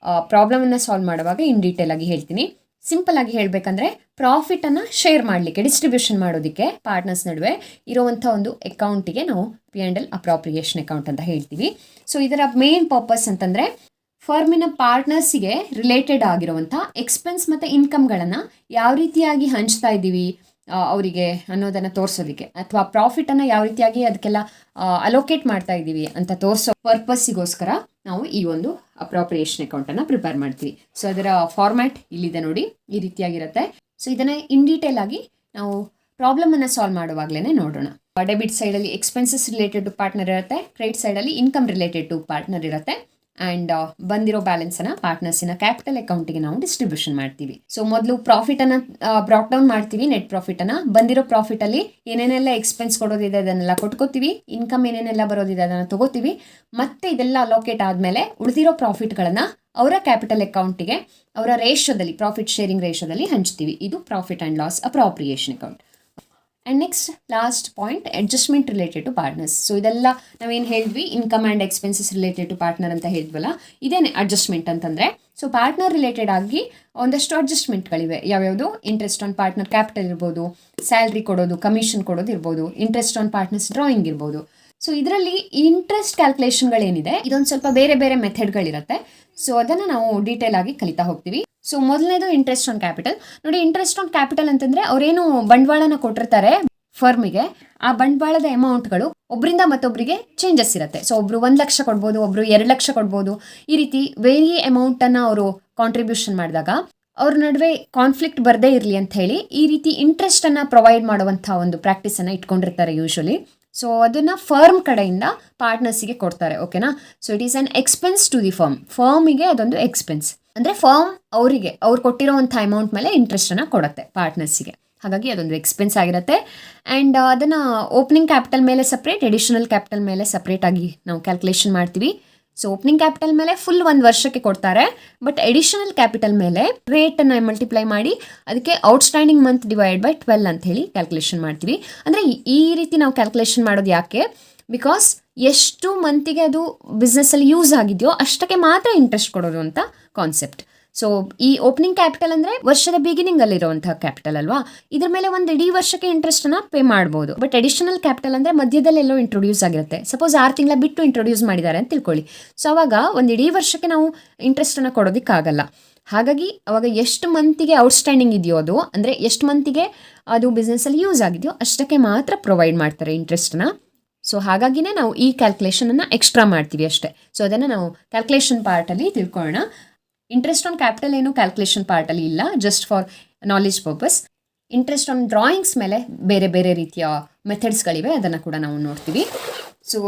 ಪ್ರಾಬ್ಲಮನ್ನು ಸಾಲ್ವ್ ಮಾಡುವಾಗ ಇನ್ ಡೀಟೇಲ್ ಆಗಿ ಹೇಳ್ತೀನಿ. ಸಿಂಪಲ್ ಆಗಿ ಹೇಳಬೇಕಂದ್ರೆ ಪ್ರಾಫಿಟನ್ನು ಶೇರ್ ಮಾಡಲಿಕ್ಕೆ, ಡಿಸ್ಟ್ರಿಬ್ಯೂಷನ್ ಮಾಡೋದಕ್ಕೆ ಪಾರ್ಟ್ನರ್ಸ್ ನಡುವೆ ಇರುವಂಥ ಒಂದು ಅಕೌಂಟಿಗೆ ನಾವು P&L ಅಪ್ರಾಪ್ರಿಯೇಷನ್ ಅಕೌಂಟ್ ಅಂತ ಹೇಳ್ತೀವಿ. ಸೊ ಇದರ ಮೇನ್ ಪರ್ಪಸ್ ಅಂತಂದರೆ ಫರ್ಮಿನ ಪಾರ್ಟ್ನರ್ಸಿಗೆ ರಿಲೇಟೆಡ್ ಆಗಿರುವಂಥ ಎಕ್ಸ್ಪೆನ್ಸ್ ಮತ್ತು ಇನ್ಕಮ್ಗಳನ್ನು ಯಾವ ರೀತಿಯಾಗಿ ಹಂಚ್ತಾ ಇದ್ದೀವಿ ಅವರಿಗೆ ಅನ್ನೋದನ್ನು ತೋರಿಸೋದಕ್ಕೆ, ಅಥವಾ ಪ್ರಾಫಿಟನ್ನು ಯಾವ ರೀತಿಯಾಗಿ ಅದಕ್ಕೆಲ್ಲ ಅಲೋಕೇಟ್ ಮಾಡ್ತಾ ಇದ್ದೀವಿ ಅಂತ ತೋರಿಸೋ ಪರ್ಪಸ್ಸಿಗೋಸ್ಕರ ನಾವು ಈ ಒಂದು ಅಪ್ರಾಪ್ರಿಯೇಷನ್ ಅಕೌಂಟನ್ನು ಪ್ರಿಪೇರ್ ಮಾಡ್ತೀವಿ. ಸೊ ಅದರ ಫಾರ್ಮ್ಯಾಟ್ ಇಲ್ಲಿದೆ ನೋಡಿ, ಈ ರೀತಿಯಾಗಿರುತ್ತೆ. ಸೊ ಇದನ್ನು ಇನ್ ಡೀಟೇಲ್ ಆಗಿ ನಾವು ಪ್ರಾಬ್ಲಮನ್ನು ಸಾಲ್ವ್ ಮಾಡುವಾಗಲೇ ನೋಡೋಣ. ಡೆಬಿಟ್ ಸೈಡಲ್ಲಿ ಎಕ್ಸ್ಪೆನ್ಸಸ್ ರಿಲೇಟೆಡ್ ಟು ಪಾರ್ಟ್ನರ್ ಇರುತ್ತೆ, ಕ್ರೆಡಿಟ್ ಸೈಡಲ್ಲಿ ಇನ್ಕಮ್ ರಿಲೇಟೆಡ್ ಟು ಪಾರ್ಟ್ನರ್ ಇರುತ್ತೆ. ಆ್ಯಂಡ್ ಬಂದಿರೋ ಬ್ಯಾಲೆನ್ಸನ್ನು ಪಾರ್ಟ್ನರ್ಸಿನ ಕ್ಯಾಪಿಟಲ್ ಅಕೌಂಟಿಗೆ ನಾವು ಡಿಸ್ಟ್ರಿಬ್ಯೂಷನ್ ಮಾಡ್ತೀವಿ. ಸೊ ಮೊದಲು ಪ್ರಾಫಿಟನ್ನು ಬ್ರಾಕ್ ಡೌನ್ ಮಾಡ್ತೀವಿ, ನೆಟ್ ಪ್ರಾಫಿಟನ್ನು. ಬಂದಿರೋ ಪ್ರಾಫಿಟಲ್ಲಿ ಏನೇನೆಲ್ಲ ಎಕ್ಸ್ಪೆನ್ಸ್ ಕೊಡೋದಿದೆ ಅದನ್ನೆಲ್ಲ ಕೊಟ್ಕೋತೀವಿ, ಇನ್ಕಮ್ ಏನೇನೆಲ್ಲ ಬರೋದಿದೆ ಅದನ್ನು ತೊಗೋತೀವಿ. ಮತ್ತೆ ಇದೆಲ್ಲ ಅಲೋಕೇಟ್ ಆದಮೇಲೆ ಉಳಿದಿರೋ ಪ್ರಾಫಿಟ್ಗಳನ್ನು ಅವರ ಕ್ಯಾಪಿಟಲ್ ಅಕೌಂಟಿಗೆ ಅವರ ರೇಷೋದಲ್ಲಿ, ಪ್ರಾಫಿಟ್ ಶೇರಿಂಗ್ ರೇಷೋದಲ್ಲಿ ಹಂಚ್ತೀವಿ. ಇದು profit and loss appropriation account. And next last point adjustment related to partners. So ಇದೆಲ್ಲ ನಾವೇನು ಹೇಳಿದ್ವಿ, income and expenses related to partner ಅಂತ ಹೇಳಿದ್ವಲ್ಲ, ಇದೇನೆ ಅಡ್ಜಸ್ಟ್ಮೆಂಟ್ ಅಂತಂದರೆ. ಸೊ ಪಾರ್ಟ್ನರ್ ರಿಲೇಟೆಡ್ ಆಗಿ ಒಂದಷ್ಟು ಅಡ್ಜಸ್ಟ್ಮೆಂಟ್ಗಳಿವೆ. ಯಾವ್ಯಾವುದು? ಇಂಟ್ರೆಸ್ಟ್ ಆನ್ ಪಾರ್ಟ್ನರ್ ಕ್ಯಾಪಿಟಲ್ ಇರ್ಬೋದು, ಸ್ಯಾಲ್ರಿ ಕೊಡೋದು, ಕಮಿಷನ್ ಕೊಡೋದು ಇರ್ಬೋದು, ಇಂಟ್ರೆಸ್ಟ್ ಆನ್ ಪಾರ್ಟ್ನರ್ಸ್ ಡ್ರಾಯಿಂಗ್ ಇರ್ಬೋದು. ಸೊ ಇದರಲ್ಲಿ ಇಂಟ್ರೆಸ್ಟ್ ಕ್ಯಾಲ್ಕುಲೇಷನ್ಗಳೇನಿದೆ ಇದೊಂದು ಸ್ವಲ್ಪ ಬೇರೆ ಬೇರೆ ಮೆಥಡ್ಗಳಿರುತ್ತೆ. ಸೊ ಅದನ್ನು ನಾವು ಡೀಟೇಲ್ ಆಗಿ ಕಲಿತಾ ಹೋಗ್ತೀವಿ. ಸೊ ಮೊದಲನೇದು ಇಂಟ್ರೆಸ್ಟ್ ಆನ್ ಕ್ಯಾಪಿಟಲ್. ನೋಡಿ, ಇಂಟ್ರೆಸ್ಟ್ ಆನ್ ಕ್ಯಾಪಿಟಲ್ ಅಂತಂದರೆ ಅವರೇನು ಬಂಡವಾಳನ ಕೊಟ್ಟಿರ್ತಾರೆ ಫರ್ಮಿಗೆ, ಆ ಬಂಡವಾಳದ ಅಮೌಂಟ್ಗಳು ಒಬ್ಬರಿಂದ ಮತ್ತೊಬ್ಬರಿಗೆ ಚೇಂಜಸ್ ಇರುತ್ತೆ. ಸೊ ಒಬ್ಬರು 1 ಲಕ್ಷ ಕೊಡ್ಬೋದು, ಒಬ್ಬರು 2 ಲಕ್ಷ ಕೊಡ್ಬೋದು. ಈ ರೀತಿ ವೇರಿ ಅಮೌಂಟನ್ನು ಅವರು ಕಾಂಟ್ರಿಬ್ಯೂಷನ್ ಮಾಡಿದಾಗ ಅವ್ರ ನಡುವೆ ಕಾನ್ಫ್ಲಿಕ್ಟ್ ಬರದೇ ಇರಲಿ ಅಂತ ಹೇಳಿ ಈ ರೀತಿ ಇಂಟ್ರೆಸ್ಟನ್ನು ಪ್ರೊವೈಡ್ ಮಾಡುವಂಥ ಒಂದು ಪ್ರಾಕ್ಟೀಸನ್ನು ಇಟ್ಕೊಂಡಿರ್ತಾರೆ ಯೂಶ್ವಲಿ. ಸೊ ಅದನ್ನು ಫರ್ಮ್ ಕಡೆಯಿಂದ ಪಾರ್ಟ್ನರ್ಸಿಗೆ ಕೊಡ್ತಾರೆ. ಓಕೆನಾ. So it is an expense to the ಫರ್ಮಿಗೆ ಅದೊಂದು ಎಕ್ಸ್ಪೆನ್ಸ್. ಅಂದರೆ ಫರ್ಮ್ ಅವ್ರು ಕೊಟ್ಟಿರೋವಂಥ ಅಮೌಂಟ್ ಮೇಲೆ ಇಂಟ್ರೆಸ್ಟನ್ನು ಕೊಡುತ್ತೆ ಪಾರ್ಟ್ನರ್ಸಿಗೆ. ಹಾಗಾಗಿ ಅದೊಂದು ಎಕ್ಸ್ಪೆನ್ಸ್ ಆಗಿರುತ್ತೆ. ಆ್ಯಂಡ್ ಅದನ್ನು ಓಪನಿಂಗ್ ಕ್ಯಾಪಿಟಲ್ ಮೇಲೆ ಸಪ್ರೇಟ್, ಎಡಿಷನಲ್ ಕ್ಯಾಪಿಟಲ್ ಮೇಲೆ ಸಪ್ರೇಟಾಗಿ ನಾವು ಕ್ಯಾಲ್ಕುಲೇಷನ್ ಮಾಡ್ತೀವಿ. ಸೊ ಓಪನಿಂಗ್ ಕ್ಯಾಪಿಟಲ್ ಮೇಲೆ ಫುಲ್ 1 ವರ್ಷಕ್ಕೆ ಕೊಡ್ತಾರೆ, ಬಟ್ ಎಡಿಷನಲ್ ಕ್ಯಾಪಿಟಲ್ ಮೇಲೆ ರೇಟನ್ನು ಮಲ್ಟಿಪ್ಲೈ ಮಾಡಿ ಅದಕ್ಕೆ ಔಟ್ಸ್ಟ್ಯಾಂಡಿಂಗ್ ಮಂತ್ ಡಿವೈಡ್ ಬೈ 12 ಅಂತ ಹೇಳಿ ಕ್ಯಾಲ್ಕುಲೇಷನ್ ಮಾಡ್ತೀವಿ. ಅಂದರೆ ಈ ರೀತಿ ನಾವು ಕ್ಯಾಲ್ಕುಲೇಷನ್ ಮಾಡೋದು ಯಾಕೆ, ಬಿಕಾಸ್ ಎಷ್ಟು ಮಂತಿಗೆ ಅದು ಬಿಸ್ನೆಸ್ಸಲ್ಲಿ ಯೂಸ್ ಆಗಿದೆಯೋ ಅಷ್ಟಕ್ಕೆ ಮಾತ್ರ ಇಂಟ್ರೆಸ್ಟ್ ಕೊಡೋದು ಅಂತ ಕಾನ್ಸೆಪ್ಟ್. ಸೊ ಈ ಓಪನಿಂಗ್ ಕ್ಯಾಪಿಟಲ್ ಅಂದರೆ ವರ್ಷದ ಬಿಗಿನಿಂಗಲ್ಲಿರುವಂತಹ ಕ್ಯಾಪಿಟಲ್ ಅಲ್ವಾ, ಇದ್ರ ಮೇಲೆ ಒಂದು ಇಡೀ ವರ್ಷಕ್ಕೆ ಇಂಟ್ರೆಸ್ಟನ್ನು ಪೇ ಮಾಡ್ಬೋದು. ಬಟ್ ಅಡಿಷನಲ್ ಕ್ಯಾಪಿಟಲ್ ಅಂದರೆ ಮಧ್ಯದಲ್ಲೆಲ್ಲೋ ಇಂಟ್ರೊಡ್ಯೂಸ್ ಆಗಿರುತ್ತೆ. ಸಪೋಸ್ 6 ತಿಂಗಳ ಬಿಟ್ಟು ಇಂಟ್ರೊಡ್ಯೂಸ್ ಮಾಡಿದ್ದಾರೆ ಅಂತ ತಿಳ್ಕೊಳ್ಳಿ. ಸೊ ಅವಾಗ ಒಂದು ಇಡೀ ವರ್ಷಕ್ಕೆ ನಾವು ಇಂಟ್ರೆಸ್ಟನ್ನು ಕೊಡೋದಕ್ಕಾಗಲ್ಲ. ಹಾಗಾಗಿ ಅವಾಗ ಎಷ್ಟು ಮಂತಿಗೆ ಔಟ್ಸ್ಟ್ಯಾಂಡಿಂಗ್ ಇದೆಯೋ ಅದು, ಅಂದರೆ ಎಷ್ಟು ಮಂತಿಗೆ ಅದು ಬಿಸ್ನೆಸ್ಸಲ್ಲಿ ಯೂಸ್ ಆಗಿದೆಯೋ ಅಷ್ಟಕ್ಕೆ ಮಾತ್ರ ಪ್ರೊವೈಡ್ ಮಾಡ್ತಾರೆ ಇಂಟ್ರೆಸ್ಟನ್ನ. ಸೊ ಹಾಗಾಗಿನೇ ನಾವು ಈ ಕ್ಯಾಲ್ಕುಲೇಷನನ್ನು ಎಕ್ಸ್ಟ್ರಾ ಮಾಡ್ತೀವಿ ಅಷ್ಟೇ. ಸೊ ಅದನ್ನು ನಾವು ಕ್ಯಾಲ್ಕುಲೇಷನ್ ಪಾರ್ಟಲ್ಲಿ ತಿಳ್ಕೊಳ್ಳೋಣ. ಇಂಟ್ರೆಸ್ಟ್ ಆನ್ ಕ್ಯಾಪಿಟಲ್ ಏನು ಕ್ಯಾಲ್ಕುಲೇಷನ್ ಪಾರ್ಟಲ್ಲಿ ಇಲ್ಲ, just for knowledge purpose. Interest on drawings ಮೇಲೆ ಬೇರೆ ಬೇರೆ ರೀತಿಯ ಮೆಥಡ್ಸ್ಗಳಿವೆ, ಅದನ್ನು ಕೂಡ ನಾವು ನೋಡ್ತೀವಿ. So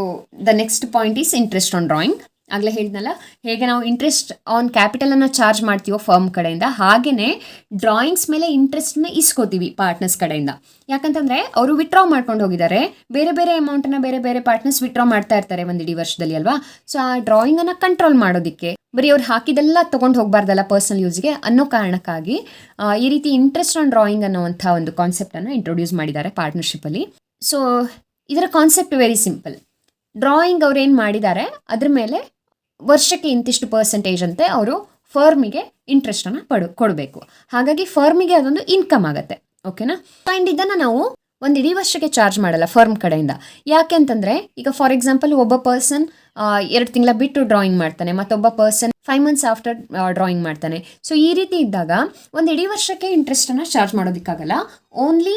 the next point is interest on drawing. ಆಗಲೇ ಹೇಳಿದ್ನಲ್ಲ, ಹೇಗೆ ನಾವು ಇಂಟ್ರೆಸ್ಟ್ ಆನ್ ಕ್ಯಾಪಿಟಲನ್ನು ಚಾರ್ಜ್ ಮಾಡ್ತೀವೋ ಫರ್ಮ್ ಕಡೆಯಿಂದ, ಹಾಗೆಯೇ ಡ್ರಾಯಿಂಗ್ಸ್ ಮೇಲೆ ಇಂಟ್ರೆಸ್ಟನ್ನ ಇಸ್ಕೋತೀವಿ ಪಾರ್ಟ್ನರ್ಸ್ ಕಡೆಯಿಂದ. ಯಾಕಂತಂದರೆ ಅವರು ವಿತ್ಡ್ರಾ ಮಾಡ್ಕೊಂಡು ಹೋಗಿದ್ದಾರೆ, ಬೇರೆ ಬೇರೆ ಅಮೌಂಟನ್ನು ಬೇರೆ ಬೇರೆ ಪಾರ್ಟ್ನರ್ಸ್ ವಿತ್ಡ್ರಾ ಮಾಡ್ತಾ ಇರ್ತಾರೆ ಒಂದು ಇಡೀ ವರ್ಷದಲ್ಲಿ ಅಲ್ವಾ. ಸೊ ಆ ಡ್ರಾಯಿಂಗನ್ನು ಕಂಟ್ರೋಲ್ ಮಾಡೋದಕ್ಕೆ, ಬರೀ ಅವ್ರು ಹಾಕಿದೆಲ್ಲ ತೊಗೊಂಡು ಹೋಗಬಾರ್ದಲ್ಲ ಪರ್ಸನಲ್ ಯೂಸ್ಗೆ ಅನ್ನೋ ಕಾರಣಕ್ಕಾಗಿ ಈ ರೀತಿ ಇಂಟ್ರೆಸ್ಟ್ ಆನ್ ಡ್ರಾಯಿಂಗ್ ಅನ್ನೋವಂಥ ಒಂದು ಕಾನ್ಸೆಪ್ಟನ್ನು ಇಂಟ್ರೊಡ್ಯೂಸ್ ಮಾಡಿದ್ದಾರೆ ಪಾರ್ಟ್ನರ್ಶಿಪ್ಪಲ್ಲಿ. ಸೊ ಇದರ ಕಾನ್ಸೆಪ್ಟ್ ವೆರಿ ಸಿಂಪಲ್. ಡ್ರಾಯಿಂಗ್ ಅವ್ರು ಏನು ಮಾಡಿದ್ದಾರೆ ಅದ್ರ ಮೇಲೆ ವರ್ಷಕ್ಕೆ ಇಂತಿಷ್ಟು ಪರ್ಸೆಂಟೇಜ್ ಅಂತೆ ಅವರು ಫರ್ಮಿಗೆ ಇಂಟ್ರೆಸ್ಟನ್ನು ಕೊಡಬೇಕು. ಹಾಗಾಗಿ ಫರ್ಮಿಗೆ ಅದೊಂದು ಇನ್ಕಮ್ ಆಗುತ್ತೆ. ಓಕೆನಾ. ಆ್ಯಂಡ್ ಇದನ್ನು ನಾವು ಒಂದು ಇಡೀ ವರ್ಷಕ್ಕೆ ಚಾರ್ಜ್ ಮಾಡಲ್ಲ ಫರ್ಮ್ ಕಡೆಯಿಂದ. ಯಾಕೆ ಅಂತಂದರೆ, ಈಗ ಫಾರ್ ಎಕ್ಸಾಂಪಲ್ ಒಬ್ಬ ಪರ್ಸನ್ 2 ತಿಂಗಳ ಬಿಟ್ಟು ಡ್ರಾಯಿಂಗ್ ಮಾಡ್ತಾನೆ, ಮತ್ತೊಬ್ಬ ಪರ್ಸನ್ 5 months ಆಫ್ಟರ್ ಡ್ರಾಯಿಂಗ್ ಮಾಡ್ತಾನೆ. ಸೊ ಈ ರೀತಿ ಇದ್ದಾಗ ಒಂದು ಇಡೀ ವರ್ಷಕ್ಕೆ ಇಂಟ್ರೆಸ್ಟನ್ನು ಚಾರ್ಜ್ ಮಾಡೋದಕ್ಕಾಗಲ್ಲ. ಓನ್ಲಿ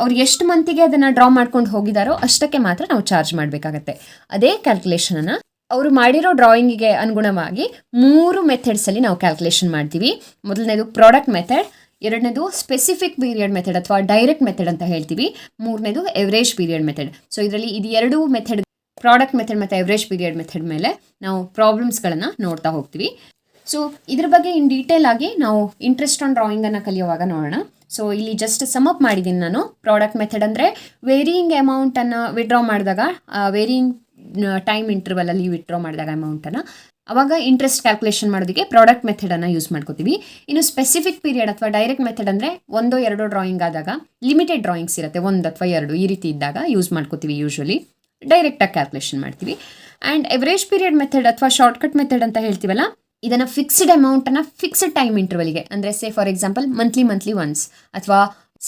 ಅವ್ರು ಎಷ್ಟು ಮಂತಿಗೆ ಅದನ್ನು ಡ್ರಾ ಮಾಡ್ಕೊಂಡು ಹೋಗಿದಾರೋ ಅಷ್ಟಕ್ಕೆ ಮಾತ್ರ ನಾವು ಚಾರ್ಜ್ ಮಾಡಬೇಕಾಗತ್ತೆ. ಅದೇ ಕ್ಯಾಲ್ಕುಲೇಷನನ್ನು ಅವರು ಮಾಡಿರೋ ಡ್ರಾಯಿಂಗಿಗೆ ಅನುಗುಣವಾಗಿ 3 ಮೆಥಡ್ಸಲ್ಲಿ ನಾವು ಕ್ಯಾಲ್ಕುಲೇಷನ್ ಮಾಡ್ತೀವಿ. ಮೊದಲನೇದು ಪ್ರಾಡಕ್ಟ್ ಮೆಥಡ್, ಎರಡನೇದು ಸ್ಪೆಸಿಫಿಕ್ ಪೀರಿಯಡ್ ಮೆಥಡ್ ಅಥವಾ ಡೈರೆಕ್ಟ್ ಮೆಥಡ್ ಅಂತ ಹೇಳ್ತೀವಿ, ಮೂರನೇದು ಎವರೇಜ್ ಪೀರಿಯಡ್ ಮೆಥಡ್. ಸೊ ಇದರಲ್ಲಿ ಇದು 2 ಮೆಥಡ್, ಪ್ರಾಡಕ್ಟ್ ಮೆಥಡ್ ಮತ್ತು ಎವರೇಜ್ ಪೀರಿಯಡ್ ಮೆಥಡ್ ಮೇಲೆ ನಾವು ಪ್ರಾಬ್ಲಮ್ಸ್ಗಳನ್ನು ನೋಡ್ತಾ ಹೋಗ್ತೀವಿ. ಸೊ ಇದ್ರ ಬಗ್ಗೆ ಇನ್ ಡೀಟೇಲ್ ಆಗಿ ನಾವು ಇಂಟ್ರೆಸ್ಟ್ ಆನ್ ಡ್ರಾಯಿಂಗನ್ನು ಕಲಿಯುವಾಗ ನೋಡೋಣ. ಸೊ ಇಲ್ಲಿ ಜಸ್ಟ್ ಸಮ್ ಅಪ್ ಮಾಡಿದ್ದೀನಿ ನಾನು. ಪ್ರಾಡಕ್ಟ್ ಮೆಥಡ್ ಅಂದರೆ ವೇರಿಯಿಂಗ್ ಅಮೌಂಟನ್ನು ವಿಡ್ರಾ ಮಾಡಿದಾಗ, ವೇರಿಯಿಂಗ್ ಟೈಮ್ ಇಂಟರ್ವಲಲ್ಲಿ ವಿಡ್ರಾ ಮಾಡಿದಾಗ ಅಮೌಂಟನ್ನು, ಅವಾಗ ಇಂಟ್ರೆಸ್ಟ್ ಕ್ಯಾಲ್ಕುಲೇಷನ್ ಮಾಡೋದಕ್ಕೆ ಪ್ರಾಡಕ್ಟ್ ಮೆಥಡನ್ನು ಯೂಸ್ ಮಾಡ್ಕೋತೀವಿ. ಇನ್ನು ಸ್ಪೆಸಿಫಿಕ್ ಪೀರಿಯಡ್ ಅಥವಾ ಡೈರೆಕ್ಟ್ ಮೆಥಡ್ ಅಂದರೆ 1-2 ಡ್ರಾಯಿಂಗ್ ಆದಾಗ, ಲಿಮಿಟೆಡ್ ಡ್ರಾಯಿಂಗ್ಸ್ ಇರುತ್ತೆ 1 ಅಥವಾ 2 ಈ ರೀತಿ ಇದ್ದಾಗ ಯೂಸ್ ಮಾಡ್ಕೋತೀವಿ. ಯೂಶ್ವಲಿ ಡೈರೆಕ್ಟಾಗಿ ಕ್ಯಾಲ್ಕುಲೇಷನ್ ಮಾಡ್ತೀವಿ. ಆ್ಯಂಡ್ ಎವರೇಜ್ ಪೀರಿಯಡ್ ಮೆಥಡ್ ಅಥವಾ ಶಾರ್ಟ್ಕಟ್ ಮೆಥಡ್ ಅಂತ ಹೇಳ್ತೀವಲ್ಲ, ಇದನ್ನು ಫಿಕ್ಸ್ಡ್ ಅಮೌಂಟನ್ನು ಫಿಕ್ಸ್ಡ್ ಟೈಮ್ ಇಂಟರ್ವಲ್ಗೆ, ಅಂದರೆ say for example monthly once ಅಥವಾ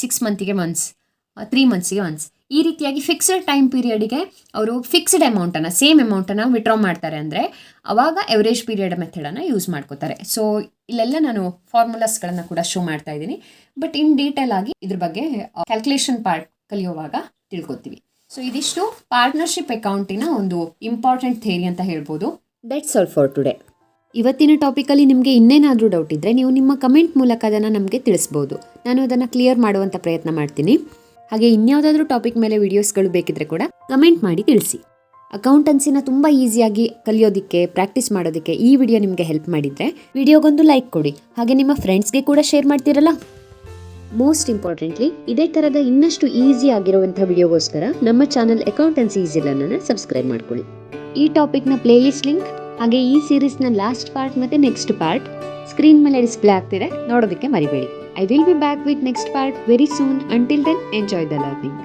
6 ಮಂತಿಗೆ ಒನ್ಸ್, 3 ಮಂತ್ಸಿಗೆ ಒನ್ಸ್, ಈ ರೀತಿಯಾಗಿ ಫಿಕ್ಸ್ಡ್ ಟೈಮ್ ಪೀರಿಯಡಿಗೆ ಅವರು ಫಿಕ್ಸ್ಡ್ ಅಮೌಂಟನ್ನು, ಸೇಮ್ ಅಮೌಂಟನ್ನು ವಿಡ್ರಾ ಮಾಡ್ತಾರೆ ಅಂದರೆ ಅವಾಗ ಎವರೇಜ್ ಪೀರಿಯಡ್ ಮೆಥಡನ್ನು ಯೂಸ್ ಮಾಡ್ಕೋತಾರೆ. ಸೊ ಇಲ್ಲೆಲ್ಲ ನಾನು ಫಾರ್ಮುಲಾಸ್ಗಳನ್ನು ಕೂಡ ಶೋ ಮಾಡ್ತಾ ಇದ್ದೀನಿ, ಬಟ್ ಇನ್ ಡೀಟೇಲ್ ಆಗಿ ಇದ್ರ ಬಗ್ಗೆ ಕ್ಯಾಲ್ಕುಲೇಷನ್ ಪಾರ್ಟ್ ಕಲಿಯುವಾಗ ತಿಳ್ಕೊತೀವಿ. ಸೊ ಇದಿಷ್ಟು ಪಾರ್ಟ್ನರ್ಶಿಪ್ ಅಕೌಂಟಿನ ಒಂದು ಇಂಪಾರ್ಟೆಂಟ್ ಥಿಯರಿ ಅಂತ ಹೇಳ್ಬೋದು. That's all for today. ಇವತ್ತಿನ ಟಾಪಿಕಲ್ಲಿ ನಿಮಗೆ ಇನ್ನೇನಾದರೂ ಡೌಟ್ ಇದ್ದರೆ ನೀವು ನಿಮ್ಮ ಕಮೆಂಟ್ ಮೂಲಕ ಅದನ್ನು ನಮಗೆ ತಿಳಿಸ್ಬೋದು. ನಾನು ಅದನ್ನು ಕ್ಲಿಯರ್ ಮಾಡುವಂಥ ಪ್ರಯತ್ನ ಮಾಡ್ತೀನಿ. ಹಾಗೆ ಇನ್ಯಾವುದಾದ್ರೂ ಟಾಪಿಕ್ ಮೇಲೆ ವಿಡಿಯೋಸ್ಗಳು ಬೇಕಿದ್ರೆ ಕೂಡ ಕಮೆಂಟ್ ಮಾಡಿ ತಿಳಿಸಿ. ಅಕೌಂಟೆನ್ಸಿನ ತುಂಬ ಈಸಿಯಾಗಿ ಕಲಿಯೋದಕ್ಕೆ, ಪ್ರಾಕ್ಟೀಸ್ ಮಾಡೋದಕ್ಕೆ ಈ ವಿಡಿಯೋ ನಿಮಗೆ ಹೆಲ್ಪ್ ಮಾಡಿದರೆ ವಿಡಿಯೋಗೊಂದು ಲೈಕ್ ಕೊಡಿ. ಹಾಗೆ ನಿಮ್ಮ ಫ್ರೆಂಡ್ಸ್ಗೆ ಕೂಡ ಶೇರ್ ಮಾಡ್ತೀರಲ್ಲ. ಮೋಸ್ಟ್ ಇಂಪಾರ್ಟೆಂಟ್ಲಿ, ಇದೇ ಥರದ ಇನ್ನಷ್ಟು ಈಸಿ ಆಗಿರುವಂಥ ವಿಡಿಯೋಗೋಸ್ಕರ ನಮ್ಮ ಚಾನಲ್ ಅಕೌಂಟೆನ್ಸಿ ಈಸಿ ಲರ್ನರ್ನ ಸಬ್ಸ್ಕ್ರೈಬ್ ಮಾಡ್ಕೊಳ್ಳಿ. ಈ ಟಾಪಿಕ್ನ ಪ್ಲೇಲಿಸ್ಟ್ ಲಿಂಕ್ ಹಾಗೆ ಈ ಸೀರೀಸ್ನ ಲಾಸ್ಟ್ ಪಾರ್ಟ್ ಮತ್ತು ನೆಕ್ಸ್ಟ್ ಪಾರ್ಟ್ ಸ್ಕ್ರೀನ್ ಮೇಲೆ ಡಿಸ್ಪ್ಲೇ ಆಗ್ತಿದೆ, ನೋಡೋದಕ್ಕೆ ಮರಿಬೇಡಿ. I will be back with next part very soon. Until then, enjoy the learning.